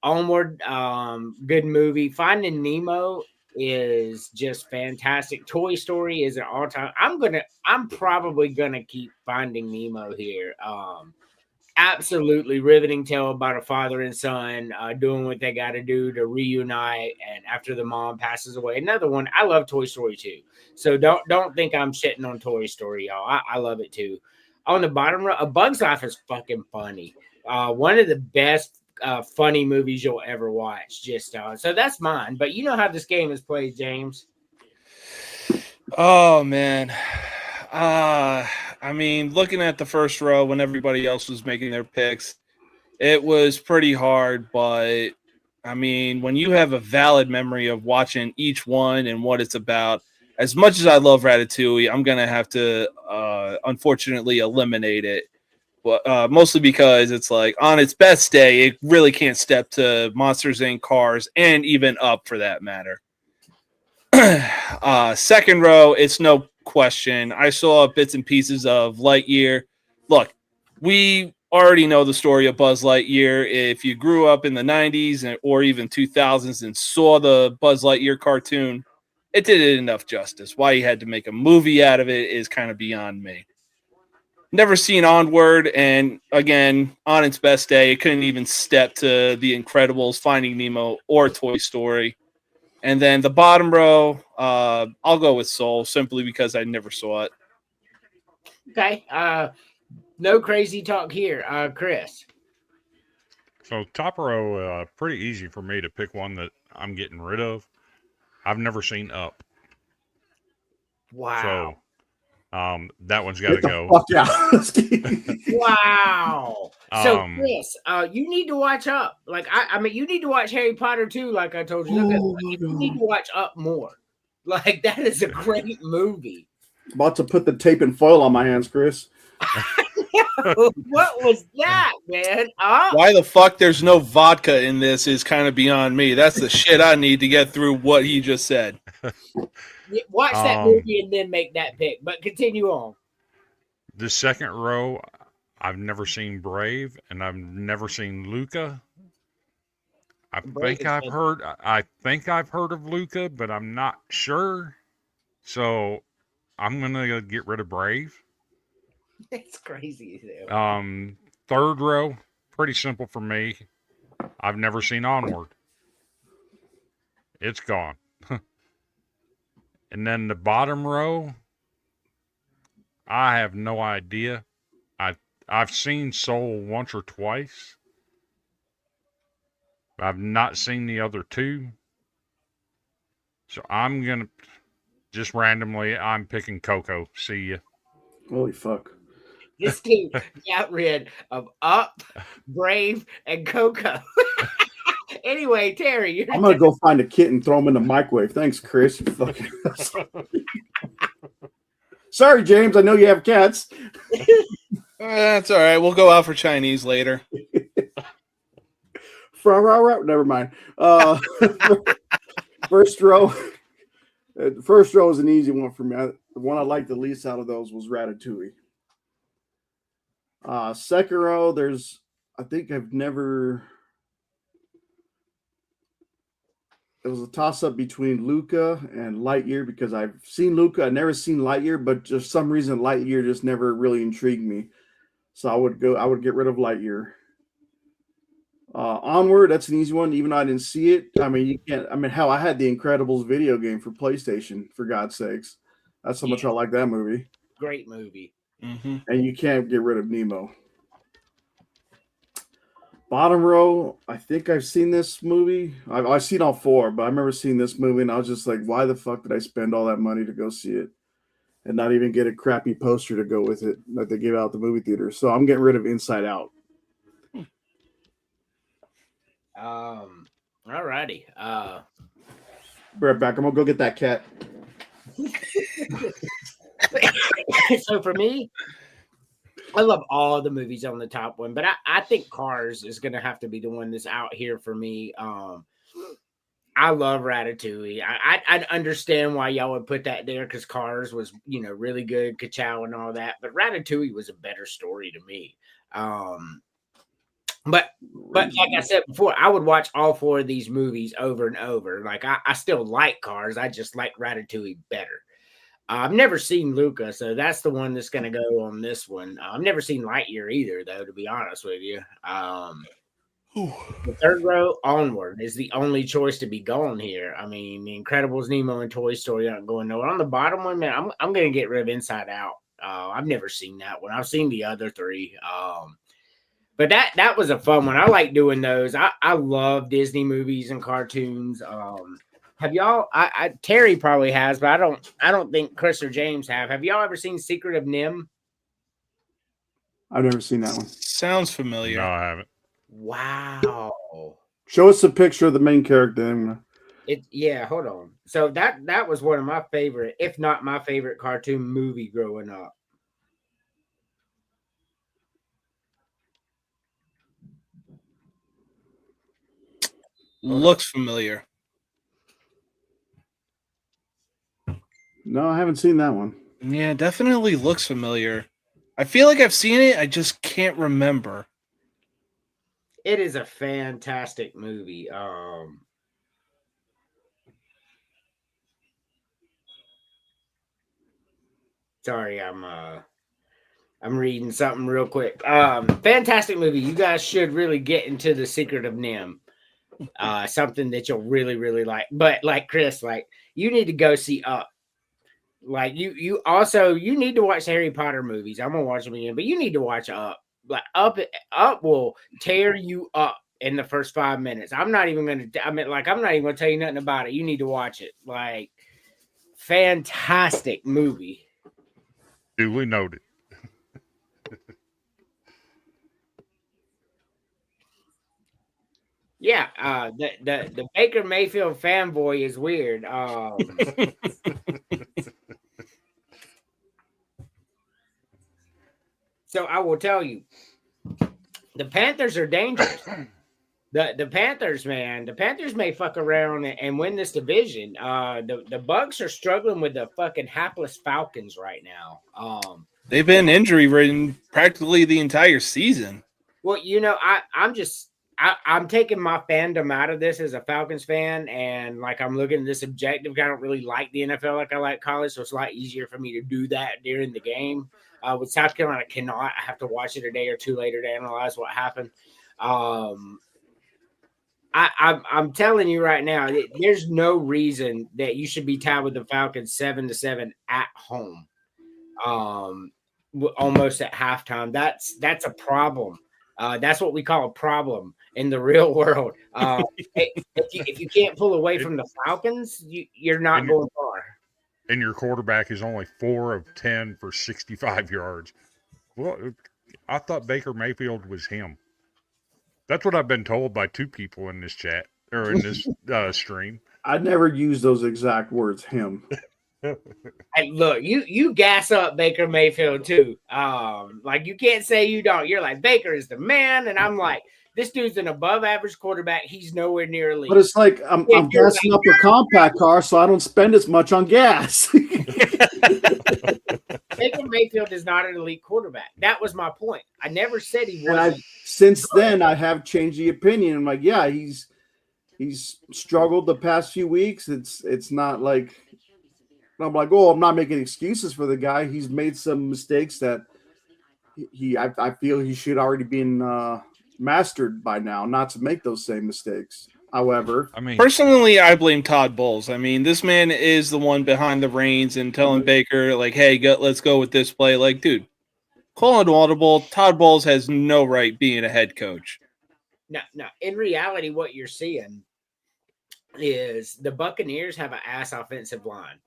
Onward, good movie. Finding Nemo is just fantastic. Toy Story is an all time. I'm probably gonna keep Finding Nemo here. Absolutely riveting tale about a father and son doing what they got to do to reunite, and after the mom passes away. Another one. I love Toy Story too, so don't think I'm shitting on Toy Story, y'all. I love it too. On the bottom row, A Bug's Life is fucking funny. One of the best funny movies you'll ever watch. Just so that's mine. But you know how this game is played, James. Oh man. I mean, looking at the first row when everybody else was making their picks, it was pretty hard. But I mean, when you have a valid memory of watching each one and what it's about, as much as I love Ratatouille, I'm gonna have to unfortunately eliminate it. But mostly because it's like on its best day, it really can't step to Monsters Inc., Cars, and even Up for that matter. Second row, it's no question. I saw bits and pieces of Lightyear. Look, we already know the story of Buzz Lightyear. If you grew up in the 90s or even 2000s and saw the Buzz Lightyear cartoon, it did it enough justice. Why you had to make a movie out of it is kind of beyond me. Never seen Onward, and again, on its best day, it couldn't even step to The Incredibles, Finding Nemo, or Toy Story. And then the bottom row, I'll go with Soul simply because I never saw it. Okay. No crazy talk here. Chris. So top row, pretty easy for me to pick one that I'm getting rid of. I've never seen Up. Wow. So that one's got to go. Fuck yeah. Wow. So Chris, you need to watch Up. Like I mean, you need to watch Harry Potter too. Like I told you, you need to watch Up more. Like that is a great movie. About to put the tape and foil on my hands, Chris. What was that, man? Why the fuck there's no vodka in this is kind of beyond me. That's the shit I need to get through what he just said. Watch that movie and then make that pick. But continue on. The second row, I've never seen Brave, and I've never seen Luca. I think I've heard of Luca, but I'm not sure. So I'm gonna get rid of Brave. It's crazy. Third row, pretty simple for me. I've never seen Onward. It's gone. And then the bottom row, I have no idea. I've seen Soul once or twice. I've not seen the other two. So I'm going to, just randomly, I'm picking Coco. See ya. Holy fuck. This dude got rid of Up, Brave, and Coco. Anyway, Terry, you're I'm gonna go find a kitten and throw him in the microwave. Thanks, Chris. You fucking. Sorry, James. I know you have cats. That's all right. We'll go out for Chinese later. Never mind. First row. The first row is an easy one for me. The one I liked the least out of those was Ratatouille. Second row, I think I've never. It was a toss up between Luca and Lightyear because I've seen Luca. I've never seen Lightyear, but just some reason Lightyear just never really intrigued me. So I would get rid of Lightyear. Onward, that's an easy one, even though I didn't see it. I mean, you can't. I mean, hell, I had the Incredibles video game for PlayStation, for God's sakes. That's how much I like that movie. Great movie. Mm-hmm. And you can't get rid of Nemo. Bottom row, I think I've seen this movie. I've seen all four, but I remember seeing this movie, and I was just like, why the fuck did I spend all that money to go see it? And not even get a crappy poster to go with it that they give out at the movie theater. So I'm getting rid of Inside Out. All righty. Be right back. I'm gonna go get that cat. So for me, I love all the movies on the top one, but I think Cars is gonna have to be the one that's out here for me. I love Ratatouille. I understand why y'all would put that there because Cars was, really good, Ka-Chow and all that, but Ratatouille was a better story to me. But like I said before, I would watch all four of these movies over and over. Like I still like Cars. I just like Ratatouille better. I've never seen Luca, so that's the one that's going to go on this one. I've never seen Lightyear either, though, to be honest with you. The third row, Onward, is the only choice to be gone here. I mean, The Incredibles, Nemo, and Toy Story aren't going nowhere. On the bottom one, man, I'm going to get rid of Inside Out. I've never seen that one. I've seen the other three. But that was a fun one. I like doing those. I love Disney movies and cartoons. Have y'all? Terry probably has, but I don't think Chris or James have. Have y'all ever seen Secret of Nim? I've never seen that one. Sounds familiar. No, I haven't. Wow. Show us a picture of the main character. Hold on. So that was one of my favorite, if not my favorite, cartoon movie growing up. Looks familiar. No, I haven't seen that one. Yeah, definitely looks familiar. I feel like I've seen it. I just can't remember. It is a fantastic movie. Sorry, I'm reading something real quick. Fantastic movie. You guys should really get into The Secret of Nim. Something that you'll really, really like. But like Chris, you need to go see Up. Like you need to watch the Harry Potter movies. I'm gonna watch them again, but you need to watch Up. Like Up will tear you up in the first 5 minutes. I'm not even gonna tell you nothing about it. You need to watch it. Like, fantastic movie. Duly noted. Yeah, the Baker Mayfield fanboy is weird. So I will tell you, the Panthers are dangerous. The Panthers, man, the Panthers may fuck around and win this division. The Bucks are struggling with the fucking hapless Falcons right now. They've been injury ridden practically the entire season. Well, I'm taking my fandom out of this as a Falcons fan, and I'm looking at this objective. I don't really like the NFL like I like college, so it's a lot easier for me to do that during the game. With South Carolina, I have to watch it a day or two later to analyze what happened. I'm telling you right now, there's no reason that you should be tied with the Falcons 7-7 at home. Almost at halftime. That's a problem. That's what we call a problem in the real world. If you can't pull away from the Falcons, you're not going far. And your quarterback is only 4 of 10 for 65 yards. Well, I thought Baker Mayfield was him. That's what I've been told by 2 people in this chat or in this stream. I'd never use those exact words, him. Hey, look, you gas up Baker Mayfield too. Like you can't say you don't. You're like Baker is the man, and I'm like, this dude's an above average quarterback. He's nowhere near elite. But it's like I'm gassing up a compact car, so I don't spend as much on gas. Baker Mayfield is not an elite quarterback. That was my point. I never said he And wasn't. since then I have changed the opinion. I'm like, yeah, he's struggled the past few weeks. It's not like I'm like, oh, I'm not making excuses for the guy. He's made some mistakes that I feel he should already been mastered by now, not to make those same mistakes. However, I mean, personally, I blame Todd Bowles. I mean, this man is the one behind the reins and telling Baker, like, hey, let's go with this play. Like, dude, call an audible. Todd Bowles has no right being a head coach. No. In reality, what you're seeing is the Buccaneers have an ass offensive line.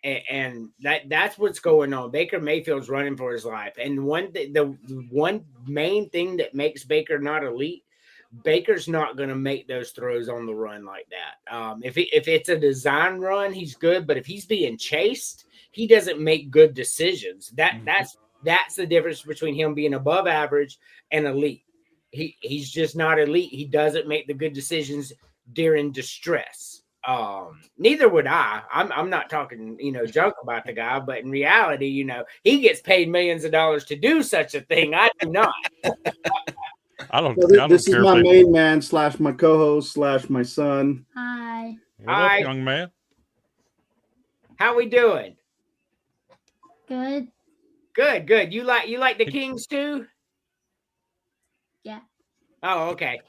And that's what's going on. Baker Mayfield's running for his life. And the one main thing that makes Baker not elite, Baker's not going to make those throws on the run like that. If it's a design run, he's good. But if he's being chased, he doesn't make good decisions. That's the difference between him being above average and elite. He's just not elite. He doesn't make the good decisions during distress. Neither would I. I'm not talking, junk about the guy, but in reality, he gets paid millions of dollars to do such a thing. I do not. This is my main man / my co-host / my son. Hi. What up, young man? How we doing? Good. Good. You like the Kings too? Yeah. Oh, okay.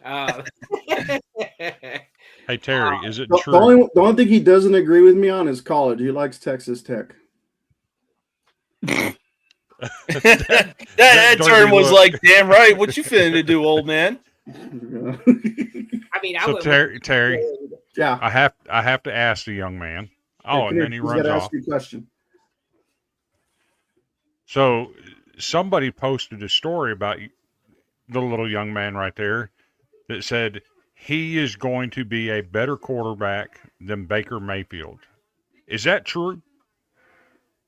Hey Terry, is it true? The only thing he doesn't agree with me on is college. He likes Texas Tech. that term was like, damn right. What you finna do, old man? I mean, so Terry, yeah, I have to ask the young man. Oh, and then he runs off. Ask you a question. So somebody posted a story about the little young man right there that said he is going to be a better quarterback than Baker Mayfield. Is that true?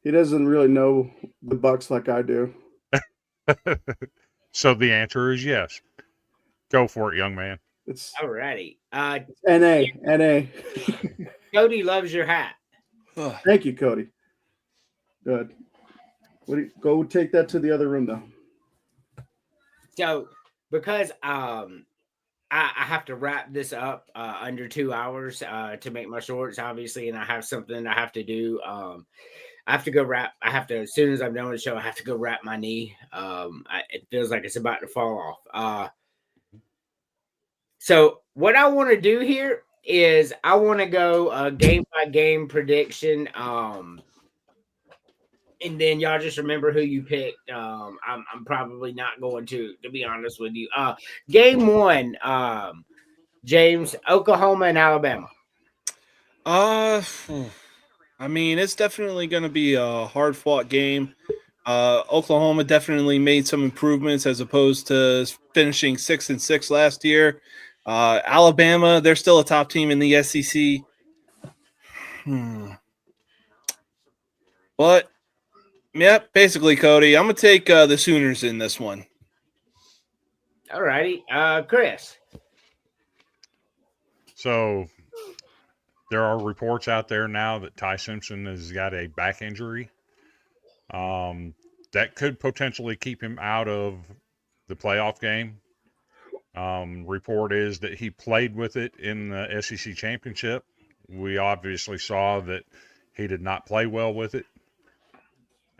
He doesn't really know the Bucs like I do. So the answer is yes. Go for it, young man. It's all righty. NA. Cody loves your hat. Thank you, Cody. Good. Go take that to the other room, though. So, because I have to wrap this up under 2 hours to make my shorts, obviously, and I have something I have to do. I have to go wrap. As soon as I'm done with the show, I have to go wrap my knee. It feels like it's about to fall off. So what I want to do here is I want to go game by game prediction. And then y'all just remember who you picked. I'm probably not going to be honest with you. Game 1, James, Oklahoma and Alabama. I mean, it's definitely going to be a hard-fought game. Oklahoma definitely made some improvements as opposed to finishing 6-6 last year. Alabama, they're still a top team in the SEC. But, yeah, basically, Cody, I'm going to take the Sooners in this one. All righty. Chris. So there are reports out there now that Ty Simpson has got a back injury. That could potentially keep him out of the playoff game. Report is that he played with it in the SEC championship. We obviously saw that he did not play well with it.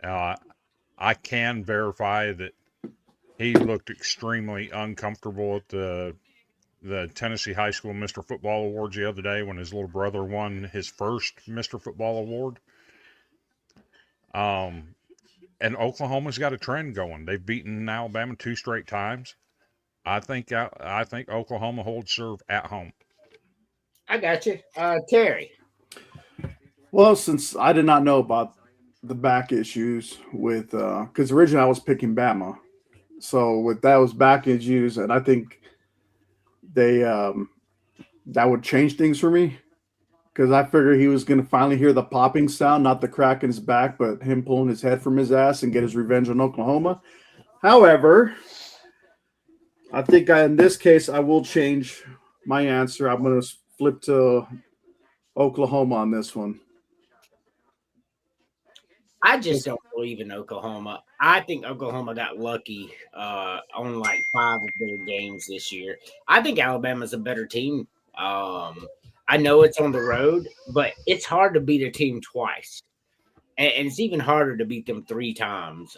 I can verify that he looked extremely uncomfortable at the Tennessee High School Mr. Football Awards the other day when his little brother won his first Mr. Football Award. And Oklahoma's got a trend going. They've beaten Alabama 2 straight times. I think Oklahoma holds serve at home. I got you. Terry. Well, since I did not know about the back issues with because originally I was picking Bama. So with those back issues, and I think that would change things for me because I figured he was going to finally hear the popping sound, not the crack in his back, but him pulling his head from his ass and get his revenge on Oklahoma. However, I think in this case, I will change my answer. I'm going to flip to Oklahoma on this one. I just don't believe in Oklahoma. I think Oklahoma got lucky on like 5 of their games this year. I think Alabama's a better team. I know it's on the road, but it's hard to beat a team twice. And it's even harder to beat them 3 times.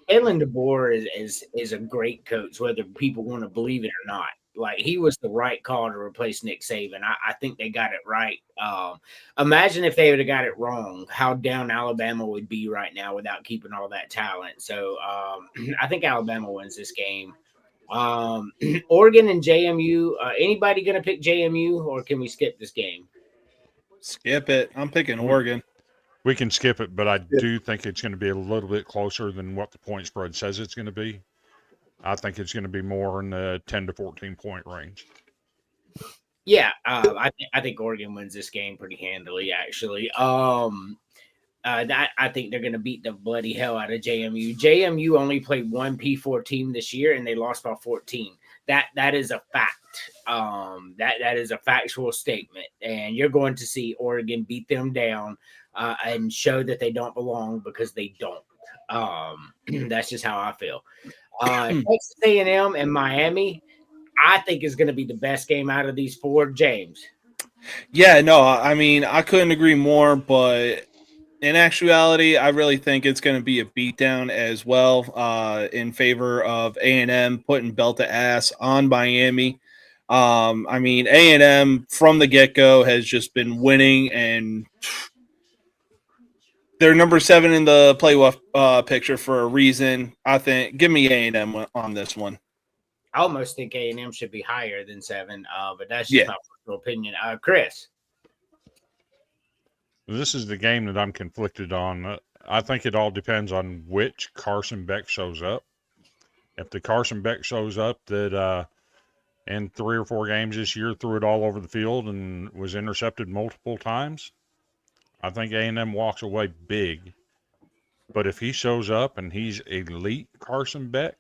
Kalen DeBoer is a great coach, whether people want to believe it or not. Like he was the right call to replace Nick Saban. I think they got it right. Imagine if they would have got it wrong, how down Alabama would be right now without keeping all that talent. So I think Alabama wins this game. Oregon and JMU. Anybody going to pick JMU, or can we skip this game? Skip it. I'm picking Oregon. We can skip it, but I do think it's going to be a little bit closer than what the point spread says it's going to be. I think it's going to be more in the 10 to 14 point range. Yeah, I think Oregon wins this game pretty handily, actually. I think they're going to beat the bloody hell out of JMU. JMU only played one P4 team this year, and they lost by 14. That is a fact. That is a factual statement, and you're going to see Oregon beat them down and show that they don't belong because they don't. That's just how I feel. Texas A&M and Miami, I think is going to be the best game out of these 4. James. Yeah, no, I mean, I couldn't agree more, but in actuality, I really think it's going to be a beatdown as well in favor of A&M putting belt to ass on Miami. I mean, A&M from the get-go has just been winning, and they're number 7 in the playoff picture for a reason. I think. Give me A&M on this one. I almost think A&M should be higher than 7, but that's just my personal opinion. Chris. This is the game that I'm conflicted on. I think it all depends on which Carson Beck shows up. If the Carson Beck shows up that in 3 or 4 games this year threw it all over the field and was intercepted multiple times, I think A&M walks away big. But if he shows up and he's elite Carson Beck,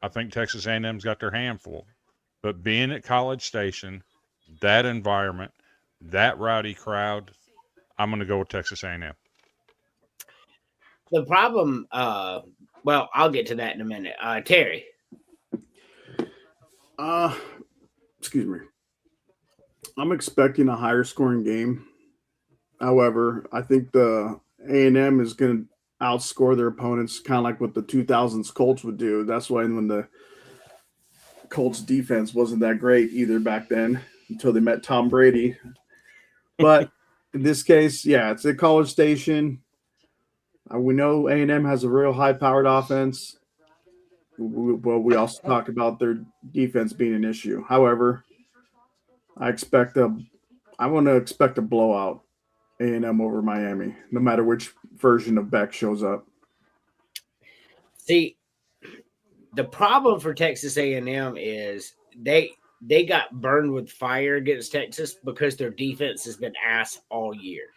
I think Texas A&M's got their hand full. But being at College Station, that environment, that rowdy crowd, I'm going to go with Texas A&M. The problem, well, I'll get to that in a minute. Terry. Excuse me. I'm expecting a higher scoring game. However, I think the A&M is going to outscore their opponents, kind of like what the 2000s Colts would do. That's why when the Colts defense wasn't that great either back then until they met Tom Brady. But in this case, yeah, it's a College Station. We know A&M has a real high-powered offense. We also talked about their defense being an issue. However, I want to expect a blowout. A&M over Miami, no matter which version of Beck shows up. See, the problem for Texas A&M is they got burned with fire against Texas because their defense has been ass all year.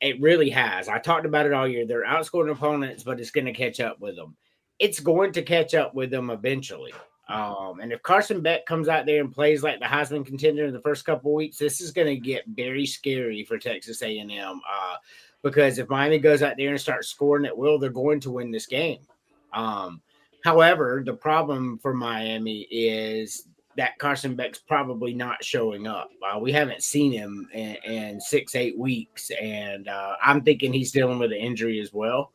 It really has. I talked about it all year. They're outscoring opponents, but it's going to catch up with them. It's going to catch up with them eventually. And if Carson Beck comes out there and plays like the Heisman contender in the first couple of weeks, this is going to get very scary for Texas A&M because if Miami goes out there and starts scoring at will, they're going to win this game. However, the problem for Miami is that Carson Beck's probably not showing up. We haven't seen him in 6-8 weeks, and I'm thinking he's dealing with an injury as well.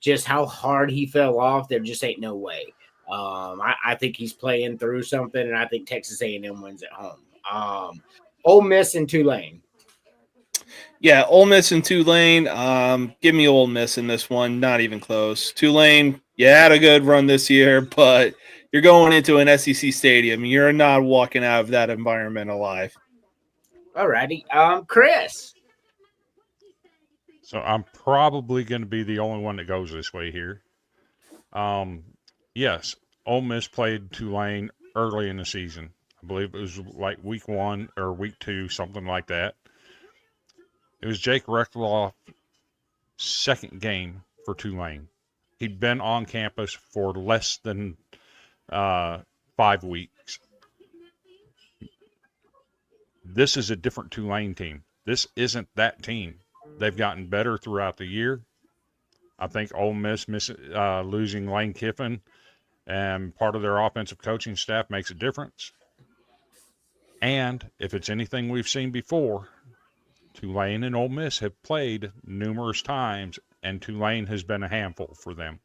Just how hard he fell off, there just ain't no way. I think he's playing through something, and I think Texas A&M wins at home. Ole Miss and Tulane. Yeah, Ole Miss and Tulane. Give me Ole Miss in this one. Not even close. Tulane, you had a good run this year, but you're going into an SEC stadium. You're not walking out of that environment alive. All righty. Chris. So I'm probably going to be the only one that goes this way here. Yes, Ole Miss played Tulane early in the season. I believe it was like week 1 or week 2, something like that. It was Jake Reckloff's second game for Tulane. He'd been on campus for less than 5 weeks. This is a different Tulane team. This isn't that team. They've gotten better throughout the year. I think Ole Miss losing Lane Kiffin and part of their offensive coaching staff makes a difference. And if it's anything we've seen before, Tulane and Ole Miss have played numerous times, and Tulane has been a handful for them,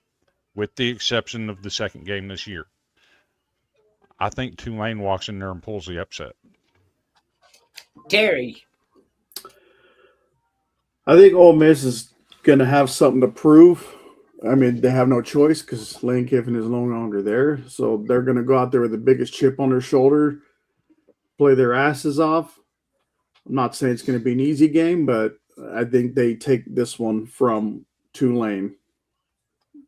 with the exception of the second game this year. I think Tulane walks in there and pulls the upset. Terry. I think Ole Miss is going to have something to prove. I mean, they have no choice because Lane Kiffin is no longer there. So they're going to go out there with the biggest chip on their shoulder, play their asses off. I'm not saying it's going to be an easy game, but I think they take this one from Tulane.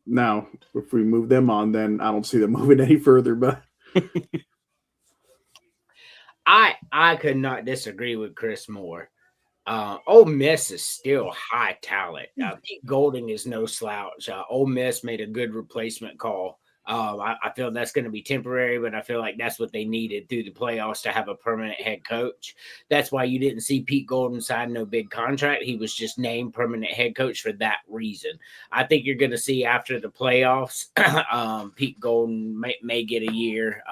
Now, if we move them on, then I don't see them moving any further. But I could not disagree with Chris more. Ole Miss is still high talent. Pete Golding is no slouch. Ole Miss made a good replacement call. I feel that's going to be temporary, but I feel like that's what they needed through the playoffs to have a permanent head coach. That's why you didn't see Pete Golding sign no big contract. He was just named permanent head coach for that reason. I think you're going to see after the playoffs, Pete Golding may get a year,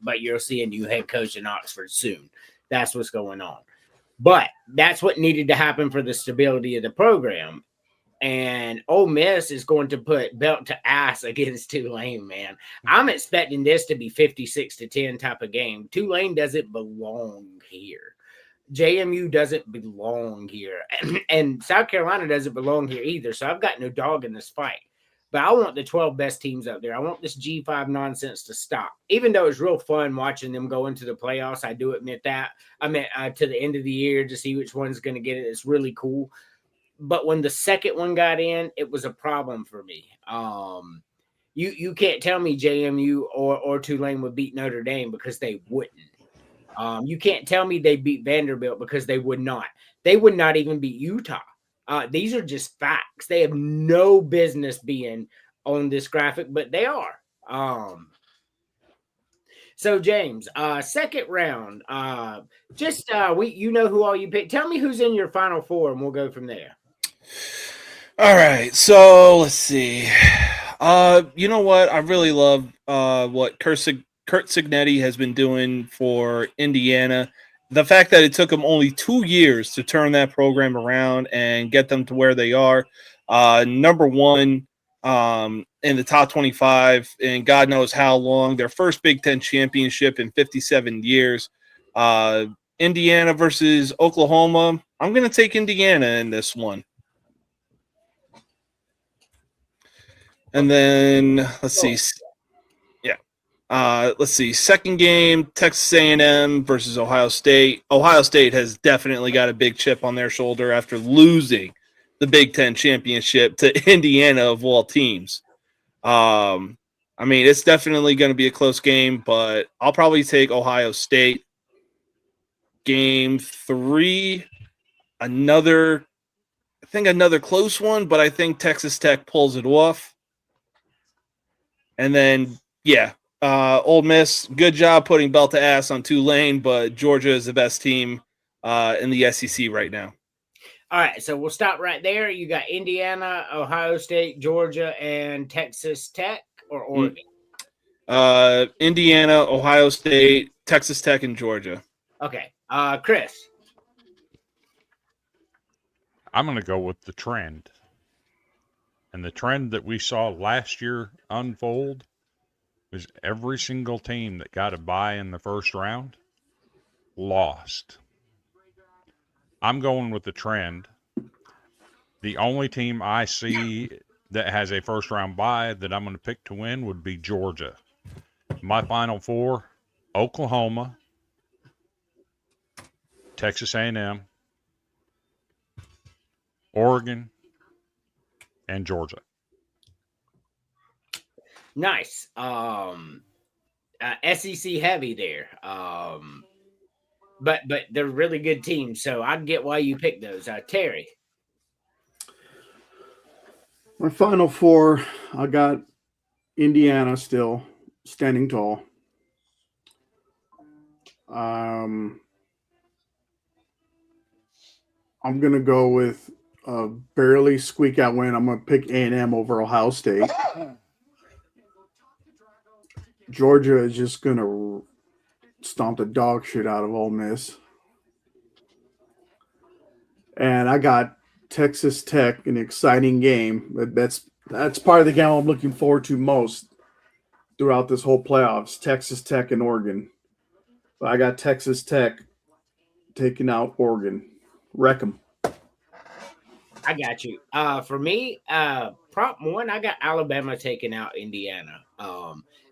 but you'll see a new head coach in Oxford soon. That's what's going on. But that's what needed to happen for the stability of the program. And Ole Miss is going to put belt to ass against Tulane, man. I'm expecting this to be 56-10 type of game. Tulane doesn't belong here. JMU doesn't belong here. And South Carolina doesn't belong here either. So I've got no dog in this fight. But I want the 12 best teams up there. I want this G5 nonsense to stop. Even though it's real fun watching them go into the playoffs, I do admit that. I mean, to the end of the year to see which one's going to get it. It's really cool. But when the second one got in, it was a problem for me. You can't tell me JMU or Tulane would beat Notre Dame because they wouldn't. You can't tell me they beat Vanderbilt because they would not. They would not even beat Utah. These are just facts. They have no business being on this graphic, but they are. So James, second round. You know who all you picked. Tell me who's in your final four, and we'll go from there. All right, so let's see. You know what? I really love what Kurt Cignetti has been doing for Indiana. The fact that it took him only 2 years to turn that program around and get them to where they are. Number one in the top 25, and God knows how long. Their first Big Ten championship in 57 years. Indiana versus Oklahoma. I'm going to take Indiana in this one. And then let's see. Yeah. Let's see. Second game, Texas A&M versus Ohio State. Ohio State has definitely got a big chip on their shoulder after losing the Big Ten championship to Indiana of all teams. I mean, it's definitely going to be a close game, but I'll probably take Ohio State. Game 3, another close one, but I think Texas Tech pulls it off. And then, Ole Miss, good job putting belt to ass on Tulane, but Georgia is the best team in the SEC right now. All right, so we'll stop right there. You got Indiana, Ohio State, Georgia, and Texas Tech or Oregon? Indiana, Ohio State, Texas Tech, and Georgia. Okay. Chris? I'm going to go with the trend. And the trend that we saw last year unfold was every single team that got a bye in the first round lost. I'm going with the trend. The only team I see that has a first round bye that I'm going to pick to win would be Georgia. My final four, Oklahoma, Texas A&M, Oregon, and Georgia. Nice. SEC heavy there. But they're really good teams, so I get why you picked those. Terry. My final four, I got Indiana still standing tall. I'm gonna go with a barely squeak out win. I'm gonna pick A&M over Ohio State. Georgia is just gonna stomp the dog shit out of Ole Miss. And I got Texas Tech, an exciting game. That's part of the game I'm looking forward to most throughout this whole playoffs. Texas Tech and Oregon. But I got Texas Tech taking out Oregon. Wreck 'em. I got you. For me, prop one, I got Alabama taking out Indiana.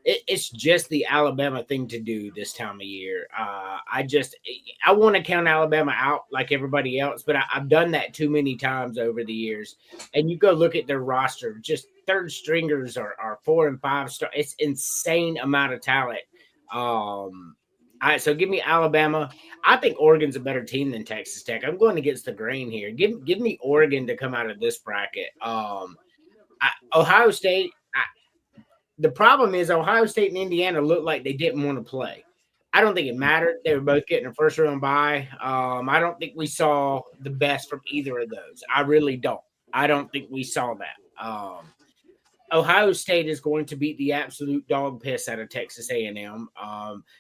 It's just the Alabama thing to do this time of year. I want to count Alabama out like everybody else, but I've done that too many times over the years. And you go look at their roster, just third stringers are 4 and 5 star. It's insane amount of talent. So give me Alabama. I think Oregon's a better team than Texas Tech. I'm going against the grain here. Give me Oregon to come out of this bracket. Ohio State. The problem is Ohio State and Indiana looked like they didn't want to play. I don't think it mattered. They were both getting a first round bye. I don't think we saw the best from either of those. I really don't. I don't think we saw that. Ohio State is going to beat the absolute dog piss out of Texas A&M.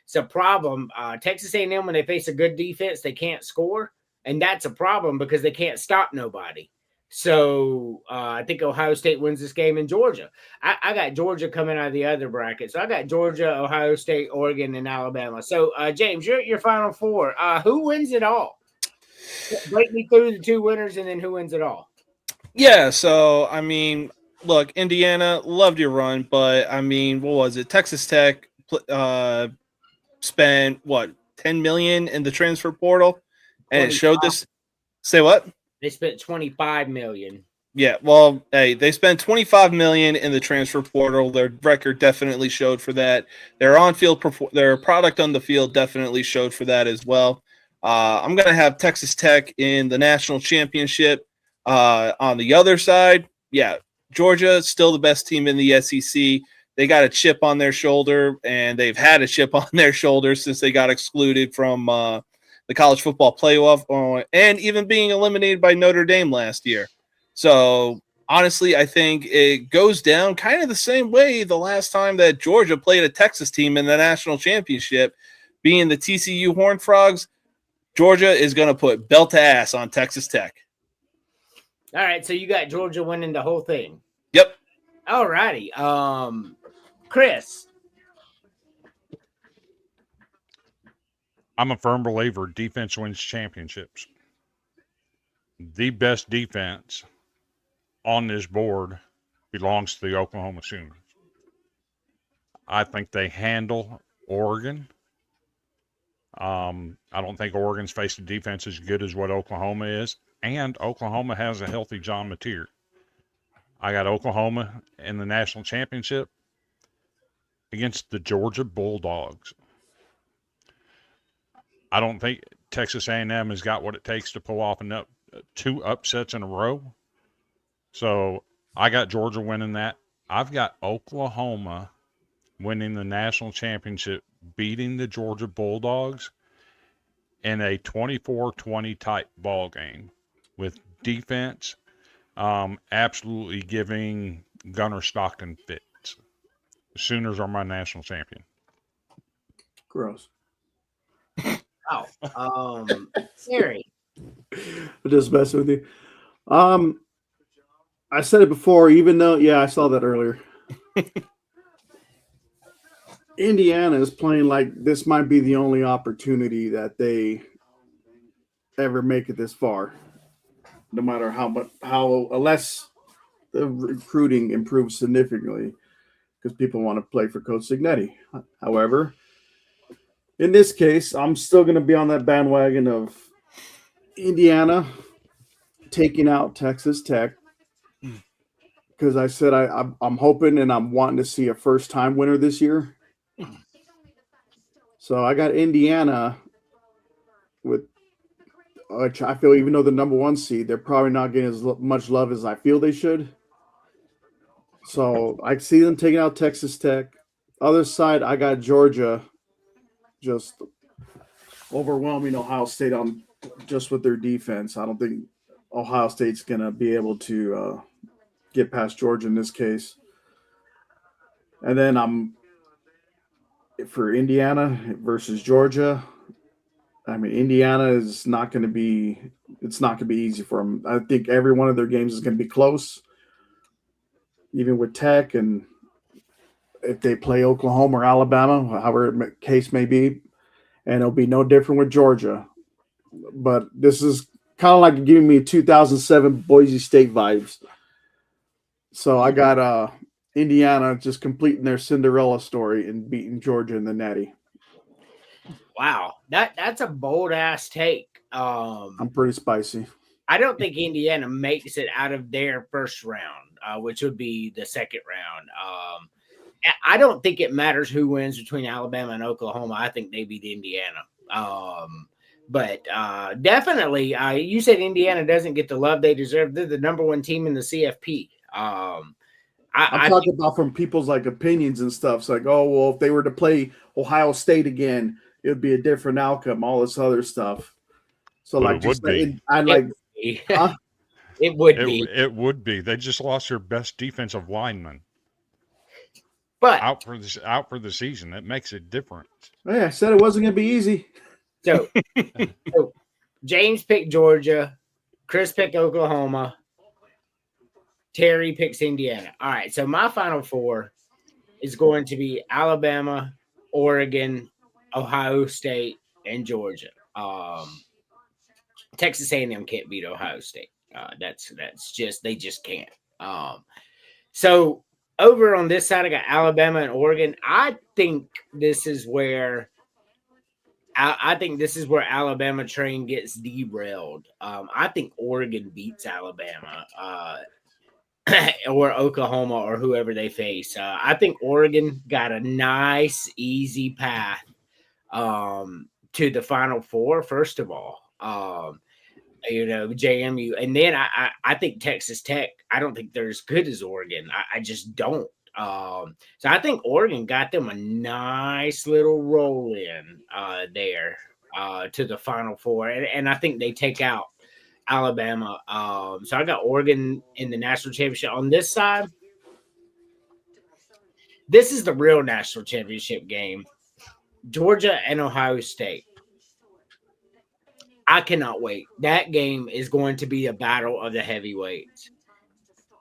It's a problem. Texas A&M, when they face a good defense, they can't score, and that's a problem because they can't stop nobody. So I think Ohio State wins this game in Georgia. I got Georgia coming out of the other bracket. So I got Georgia, Ohio State, Oregon, and Alabama. So, James, you're at your final four. Who wins it all? Break me through the two winners and then who wins it all. Yeah, so, I mean, look, Indiana, loved your run, but, I mean, what was it? Texas Tech spent, what, $10 million in the transfer portal? And 25. It showed this. Say what? They spent $25 million. Yeah, well, hey, they spent $25 million in the transfer portal. Their record definitely showed for that. Their on-field, their product on the field definitely showed for that as well. I'm going to have Texas Tech in the national championship. On the other side, yeah, Georgia still the best team in the SEC. They got a chip on their shoulder, and they've had a chip on their shoulder since they got excluded from the college football playoff, and even being eliminated by Notre Dame last year. So, honestly, I think it goes down kind of the same way the last time that Georgia played a Texas team in the national championship, being the TCU Horned Frogs. Georgia is going to put belt to ass on Texas Tech. All right, so you got Georgia winning the whole thing. Yep. All righty. Chris. I'm a firm believer defense wins championships. The best defense on this board belongs to the Oklahoma Sooners. I think they handle Oregon. I don't think Oregon's faced a defense as good as what Oklahoma is, and Oklahoma has a healthy John Mateer. I got Oklahoma in the national championship against the Georgia Bulldogs. I don't think Texas A&M has got what it takes to pull off two upsets in a row. So I got Georgia winning that. I've got Oklahoma winning the national championship, beating the Georgia Bulldogs in a 24-20 type ball game with defense absolutely giving Gunnar Stockton fits. The Sooners are my national champion. Gross. Oh, Siri. I'm just messing with you. I said it before, even though, yeah, I saw that earlier. Indiana is playing like this might be the only opportunity that they ever make it this far. No matter unless the recruiting improves significantly, because people want to play for Coach Cignetti. However, in this case, I'm still going to be on that bandwagon of Indiana taking out Texas Tech, because I said I'm hoping and I'm wanting to see a first-time winner this year. So I got Indiana with, which I feel, even though the number 1 seed, they're probably not getting as much love as I feel they should. So I see them taking out Texas Tech. Other side, I got Georgia just overwhelming Ohio State on just with their defense. I don't think Ohio State's going to be able to get past Georgia in this case. And then I'm for Indiana versus Georgia. I mean, Indiana is not going to be. It's not going to be easy for them. I think every one of their games is going to be close, even with Tech, and if they play Oklahoma or Alabama, however the case may be, and it'll be no different with Georgia. But this is kind of like giving me 2007 Boise State vibes. So I got Indiana just completing their Cinderella story and beating Georgia in the Natty. Wow, that's a bold ass take. I'm pretty spicy. I don't think Indiana makes it out of their first round, which would be the second round. I don't think it matters who wins between Alabama and Oklahoma. I think they beat Indiana. But definitely, you said Indiana doesn't get the love they deserve. They're the number 1 team in the CFP. I'm talking about from people's like opinions and stuff. It's like, oh, well, if they were to play Ohio State again, it would be a different outcome, all this other stuff. So But like, it just would be. I like huh? It would be. It would be. They just lost their best defensive lineman But out for the season. That makes it different. Hey, I said it wasn't going to be easy. so James picked Georgia, Chris picked Oklahoma, Terry picks Indiana. All right, so my final 4 is going to be Alabama, Oregon, Ohio State, and Georgia. Texas A&M can't beat Ohio State. That's just, they just can't. So over on this side, I got Alabama and Oregon. I think this is where Alabama train gets derailed. I think Oregon beats Alabama or Oklahoma or whoever they face. I think Oregon got a nice, easy path to the Final Four, first of all. JMU. And then I think Texas Tech, I don't think they're as good as Oregon. I just don't. So I think Oregon got them a nice little roll in there to the Final Four. And I think they take out Alabama. So I got Oregon in the national championship. On this side, this is the real national championship game. Georgia and Ohio State. I cannot wait. That game is going to be a battle of the heavyweights.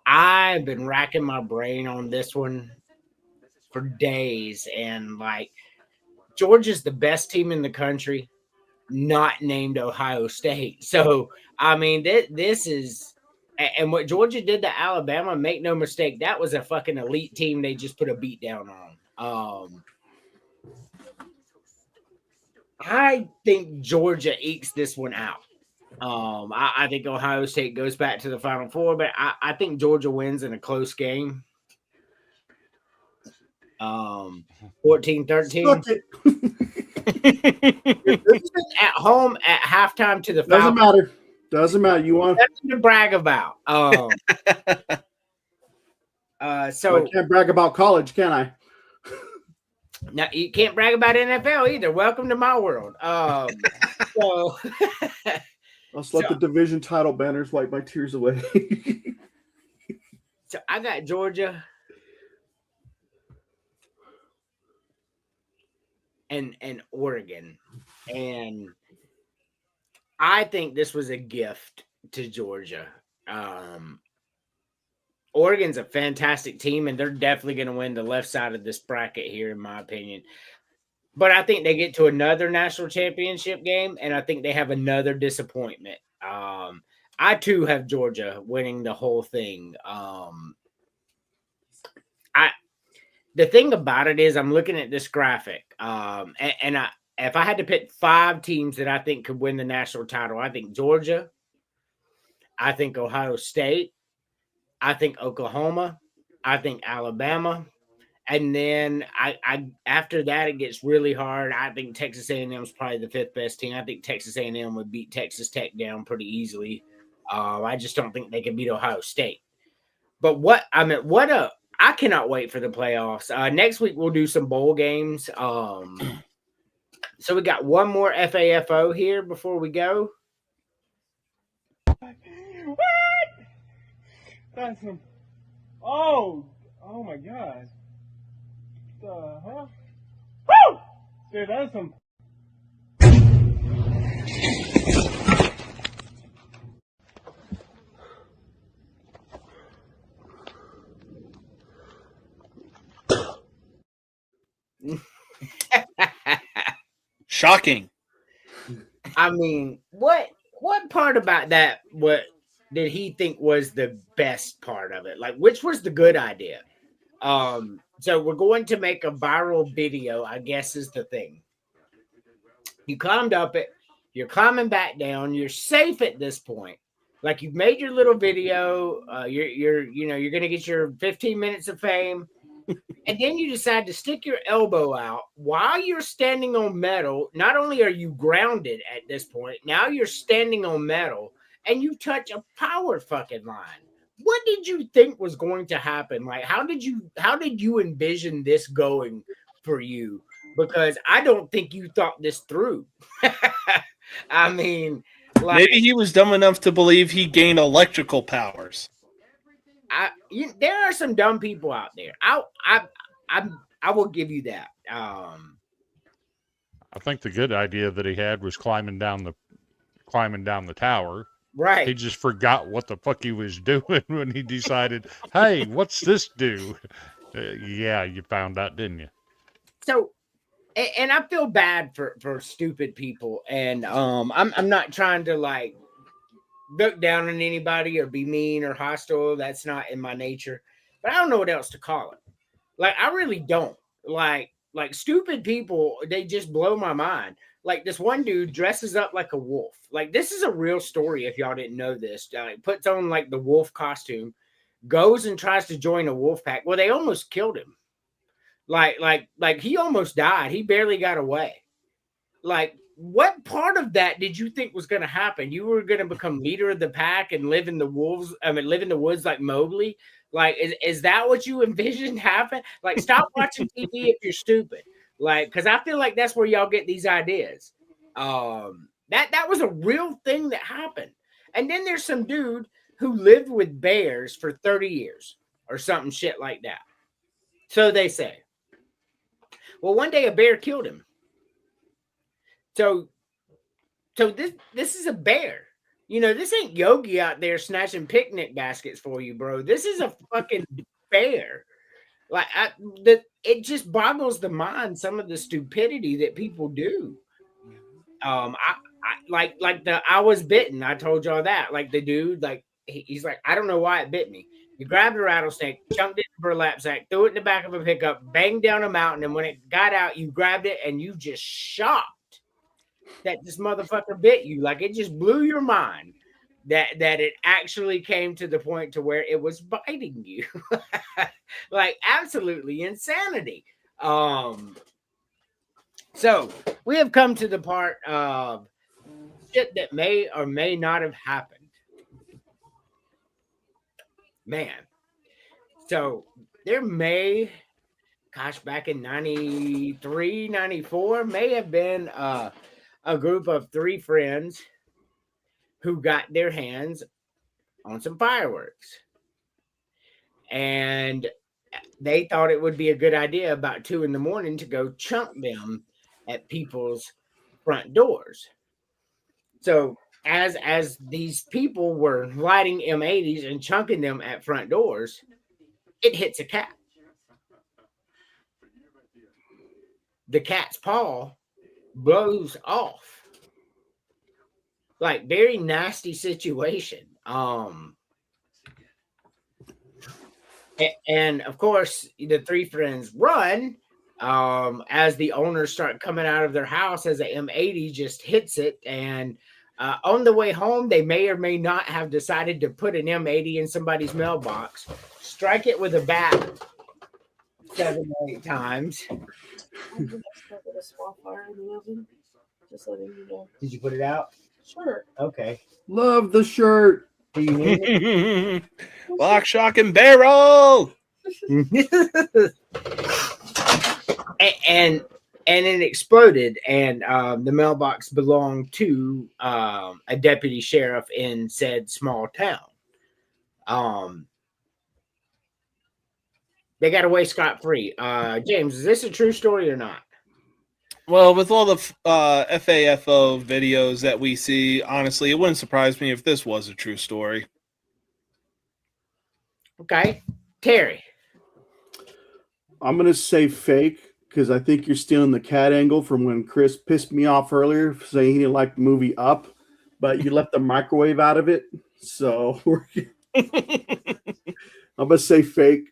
I've been racking my brain on this one for days, and like, Georgia's the best team in the country, not named Ohio State. So, I mean, this is, and what Georgia did to Alabama, make no mistake, that was a fucking elite team they just put a beat down on. I think Georgia ekes this one out. I think Ohio State goes back to the Final Four, but I think Georgia wins in a close game. 14-13. At home at halftime to the Falcons. Doesn't matter. You want nothing to brag about. So I can't brag about college, can I? Now you can't brag about NFL either. Welcome to my world. So Let's let the division title banners wipe my tears away. So I got Georgia and Oregon, and I think this was a gift to Georgia. Oregon's a fantastic team, and they're definitely going to win the left side of this bracket here, in my opinion. But I think they get to another national championship game, and I think they have another disappointment. I, too, have Georgia winning the whole thing. The thing about it is I'm looking at this graphic, and if I had to pick 5 teams that I think could win the national title, I think Georgia, I think Ohio State, I think Oklahoma, I think Alabama, And then I after that it gets really hard. I think Texas A&M is probably the fifth best team. I think Texas A&M would beat Texas Tech down pretty easily. I just don't think they can beat Ohio State. But I cannot wait for the playoffs. Next week we'll do some bowl games. So we got one more FAFO here before we go. What? That's some. Oh my God. The hell? Woo! Dude, that's some. Shocking. I mean, what part about that? What did he think was the best part of it? Like, which was the good idea? So we're going to make a viral video, I guess is the thing. You climbed up it, you're climbing back down, you're safe at this point. Like you've made your little video, you're gonna get your 15 minutes of fame, and then you decide to stick your elbow out while you're standing on metal. Not only are you grounded at this point, now you're standing on metal and you touch a power fucking line. What did you think was going to happen? Like, how did you envision this going for you? Because I don't think you thought this through. I mean, like, maybe he was dumb enough to believe he gained electrical powers. There are some dumb people out there. I will give you that. I think the good idea that he had was climbing down the tower. Right. He just forgot what the fuck he was doing when he decided, hey, what's this do? Yeah, you found out, didn't you? So, and I feel bad for stupid people, and I'm not trying to like look down on anybody or be mean or hostile. That's not in my nature. But I don't know what else to call it. Like, I really don't. Like stupid people, they just blow my mind. Like this one dude dresses up like a wolf. Like, this is a real story if y'all didn't know this. Puts on like the wolf costume, goes and tries to join a wolf pack. Well, they almost killed him. Like he almost died. He barely got away. Like, what part of that did you think was going to happen? You were going to become leader of the pack and live in the woods like Mowgli? Like, is that what you envisioned happen? Like, stop watching TV if you're stupid. Like, because I feel like that's where y'all get these ideas. That was a real thing that happened. And then there's some dude who lived with bears for 30 years or something shit like that. So they say. Well, one day a bear killed him. So this is a bear. You know, this ain't Yogi out there snatching picnic baskets for you, bro. This is a fucking bear. Like, it just boggles the mind, some of the stupidity that people do. I was bitten. I told y'all that. Like, the dude, like, he's like, I don't know why it bit me. You grabbed a rattlesnake, chunked it in a burlap sack, threw it in the back of a pickup, banged down a mountain, and when it got out, you grabbed it and you just shocked that this motherfucker bit you. Like, it just blew your mind that it actually came to the point to where it was biting you. Like, absolutely insanity. So we have come to the part of shit that may or may not have happened. Man. So there may, back in 93, 94, may have been a group of 3 friends who got their hands on some fireworks. And they thought it would be a good idea about 2 a.m. to go chunk them at people's front doors. So as these people were lighting M80s and chunking them at front doors, it hits a cat. The cat's paw blows off. Like, very nasty situation. And of course, the 3 friends run as the owners start coming out of their house as a M80 just hits it. And on the way home, they may or may not have decided to put an M80 in somebody's mailbox, strike it with a bat, 7 or 8 times. I'm gonna start with a small fire in the oven. Just letting you know. Did you put it out? Sure. Okay. Love the shirt. Do you need it? Lock, shock, and barrel. and it exploded, and the mailbox belonged to a deputy sheriff in said small town. They got away scot-free. James, is this a true story or not? Well, with all the FAFO videos that we see, honestly, it wouldn't surprise me if this was a true story. Okay. Terry. I'm gonna say fake because I think you're stealing the cat angle from when Chris pissed me off earlier, saying he didn't like the movie Up, but you left the microwave out of it. So I'm gonna say fake.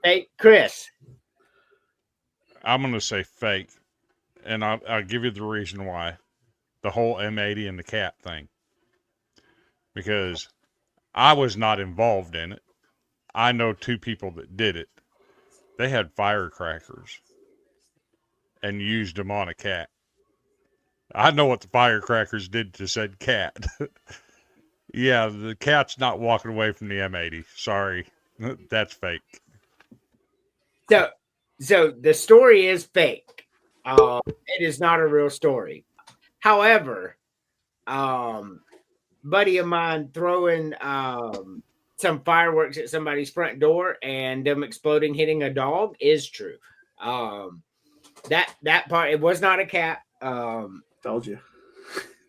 Hey, Chris. I'm going to say fake, and I'll give you the reason why. The whole M80 and the cat thing. Because I was not involved in it. I know 2 people that did it. They had firecrackers and used them on a cat. I know what the firecrackers did to said cat. Yeah, the cat's not walking away from the M80. Sorry. That's fake. So the story is fake. It is not a real story. However, buddy of mine throwing some fireworks at somebody's front door and them exploding, hitting a dog is true. That part, it was not a cat. Told you.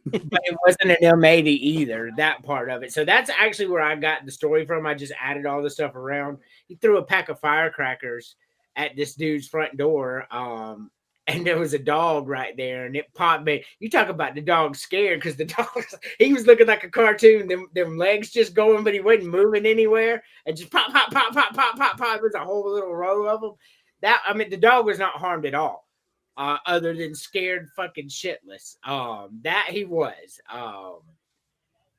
But it wasn't an M80 either, that part of it. So that's actually where I got the story from. I just added all the stuff around. He threw a pack of firecrackers at this dude's front door. And there was a dog right there, and it popped me. You talk about the dog scared because the dog, he was looking like a cartoon, them legs just going, but he wasn't moving anywhere. And just pop, pop, pop, pop, pop, pop, pop. There's a whole little row of them. The dog was not harmed at all. Other than scared fucking shitless. That he was.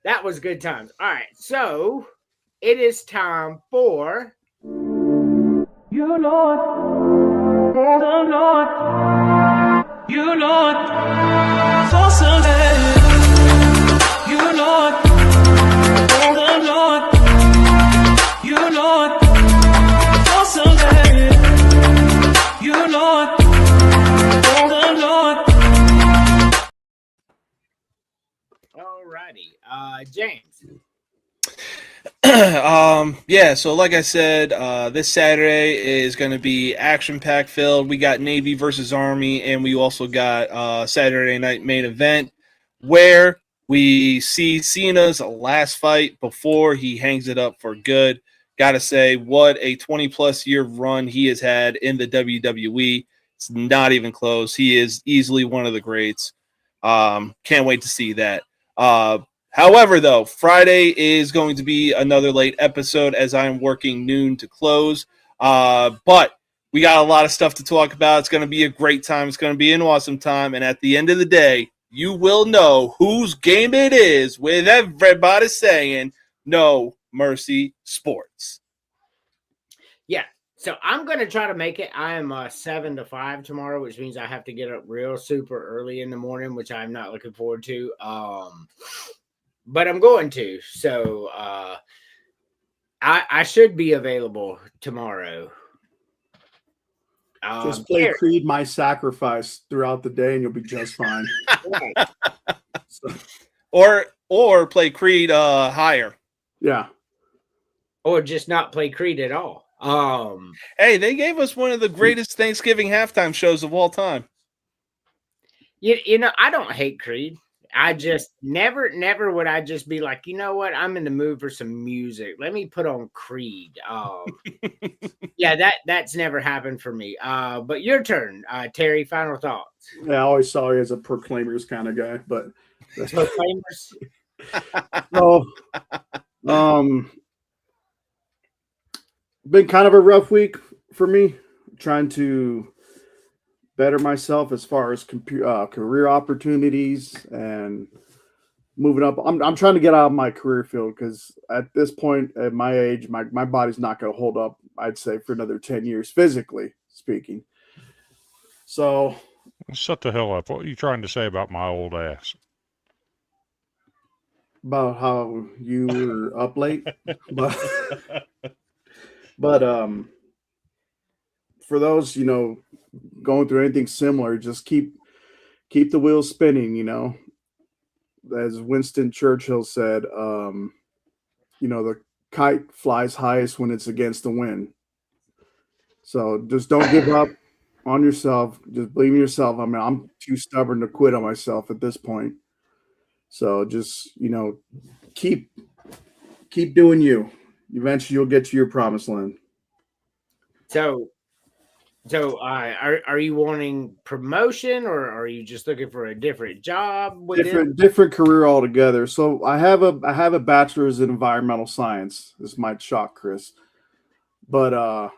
That was good times. All right, so it is time for You Lord, the Lord, you Lord, for Sunday. You Lord, the Lord, you Lord, for Sunday. You Lord. Alrighty, James. Yeah, so like I said, this Saturday is going to be action-packed filled. We got Navy versus Army, and we also got Saturday night main event where we see Cena's last fight before he hangs it up for good. Gotta say, what a 20-plus year run he has had in the WWE. It's not even close. He is easily one of the greats. Can't wait to see that. However, though, Friday is going to be another late episode as I'm working noon to close. But we got a lot of stuff to talk about. It's going to be a great time. It's going to be an awesome time. And at the end of the day, you will know whose game it is with everybody saying No Mercy Sports. Yeah. So I'm going to try to make it. I am 7 to 5 tomorrow, which means I have to get up real super early in the morning, which I'm not looking forward to. But I'm going to. So I should be available tomorrow. Just play Creed My Sacrifice throughout the day and you'll be just fine. Or play Creed higher. Yeah. Or just not play Creed at all. Hey, they gave us one of the greatest Thanksgiving halftime shows of all time. You know, I don't hate Creed. I just never would I just be like, you know what? I'm in the mood for some music. Let me put on Creed. Yeah, that's never happened for me. But your turn, Terry. Final thoughts. Yeah, I always saw you as a Proclaimers kind of guy, but Proclaimers. Been kind of a rough week for me, trying to better myself as far as career opportunities and moving up. I'm trying to get out of my career field because at this point, at my age, my body's not going to hold up, I'd say, for another 10 years, physically speaking. So Shut the hell up. What are you trying to say about my old ass? about how you were up late, but for those, going through anything similar, just keep the wheels spinning, as Winston Churchill said, the kite flies highest when it's against the wind. So just don't give up on yourself. Just believe in yourself. I mean, I'm too stubborn to quit on myself at this point. So just, keep doing you. Eventually you'll get to your promised land. So are you wanting promotion, or are you just looking for a different job? Different career altogether. So I have a bachelor's in environmental science. This might shock Chris, but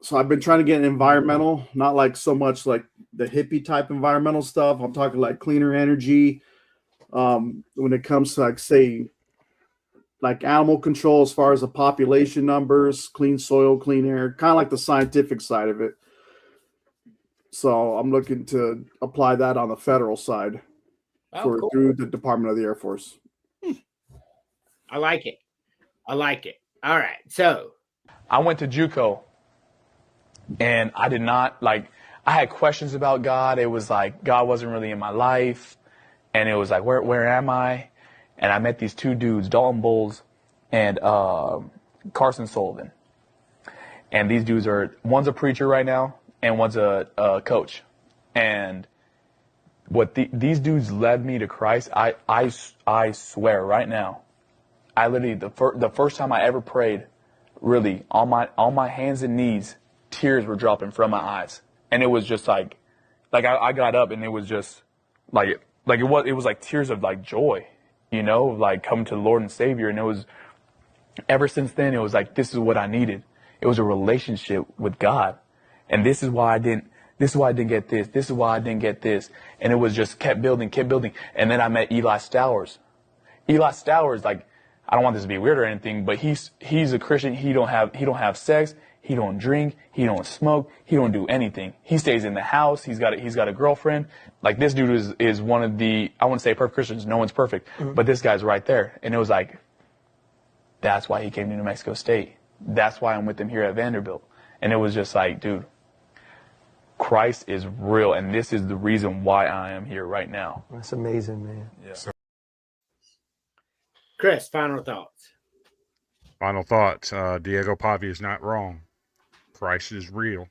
so I've been trying to get environmental, not like so much like the hippie type environmental stuff. I'm talking like cleaner energy. When it comes to like animal control, as far as the population numbers, clean soil, clean air, kind of like the scientific side of it. So I'm looking to apply that on the federal side through the Department of the Air Force. I like it. All right. So I went to JUCO and I did not I had questions about God. It was like God wasn't really in my life. And it was like, where am I? And I met these two dudes, Dalton Bowles and Carson Sullivan. And these dudes one's a preacher right now, and one's a coach. And what these dudes led me to Christ, I swear right now, I literally, the first time I ever prayed, really, on my hands and knees, tears were dropping from my eyes. And it was just like I got up and it was just it was like tears of like joy, like coming to the Lord and Savior. And it was, ever since then, it was like, this is what I needed. It was a relationship with God. And this is why I didn't get this. This is why I didn't get this. And it was just kept building. And then I met Eli Stowers. Eli Stowers, I don't want this to be weird or anything, but he's a Christian. He don't have sex. He don't drink. He don't smoke. He don't do anything. He stays in the house. He's got a girlfriend. Like, this dude is one of the, I wouldn't say perfect Christians. No one's perfect. Mm-hmm. But this guy's right there. And it was like, that's why he came to New Mexico State. That's why I'm with him here at Vanderbilt. And it was just like, dude, Christ is real. And this is the reason why I am here right now. That's amazing, man. Yeah. Chris, final thoughts. Diego Pavia is not wrong. Christ is real.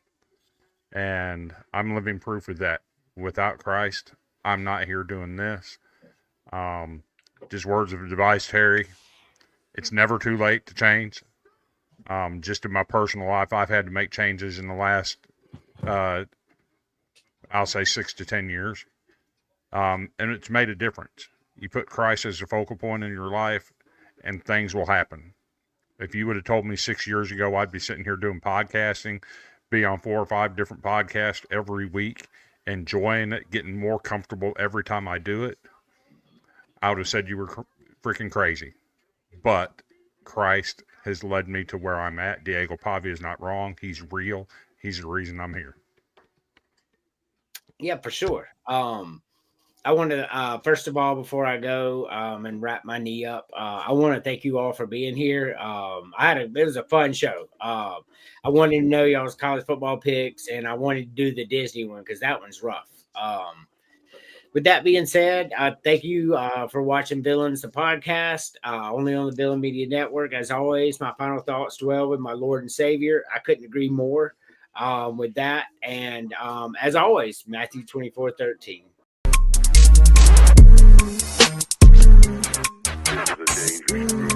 And I'm living proof of that. Without Christ, I'm not here doing this. Just words of advice, Terry. It's never too late to change. Just in my personal life, I've had to make changes in the last, I'll say 6 to 10 years. And it's made a difference. You put Christ as a focal point in your life, and things will happen. If you would have told me 6 years ago I'd be sitting here doing podcasting, be on 4 or 5 different podcasts every week, enjoying it, getting more comfortable every time I do it, I would have said you were freaking crazy. But Christ has led me to where I'm at. Diego Pavia is not wrong. He's real. He's the reason I'm here. Yeah, for sure. I want to, first of all, before I go and wrap my knee up, I want to thank you all for being here. It was a fun show. I wanted to know y'all's college football picks, and I wanted to do the Disney one because that one's rough. With that being said, thank you for watching Villains, the podcast, only on the Villain Media Network. As always, my final thoughts dwell with my Lord and Savior. I couldn't agree more with that. And as always, Matthew 24:13. This is a dangerous group.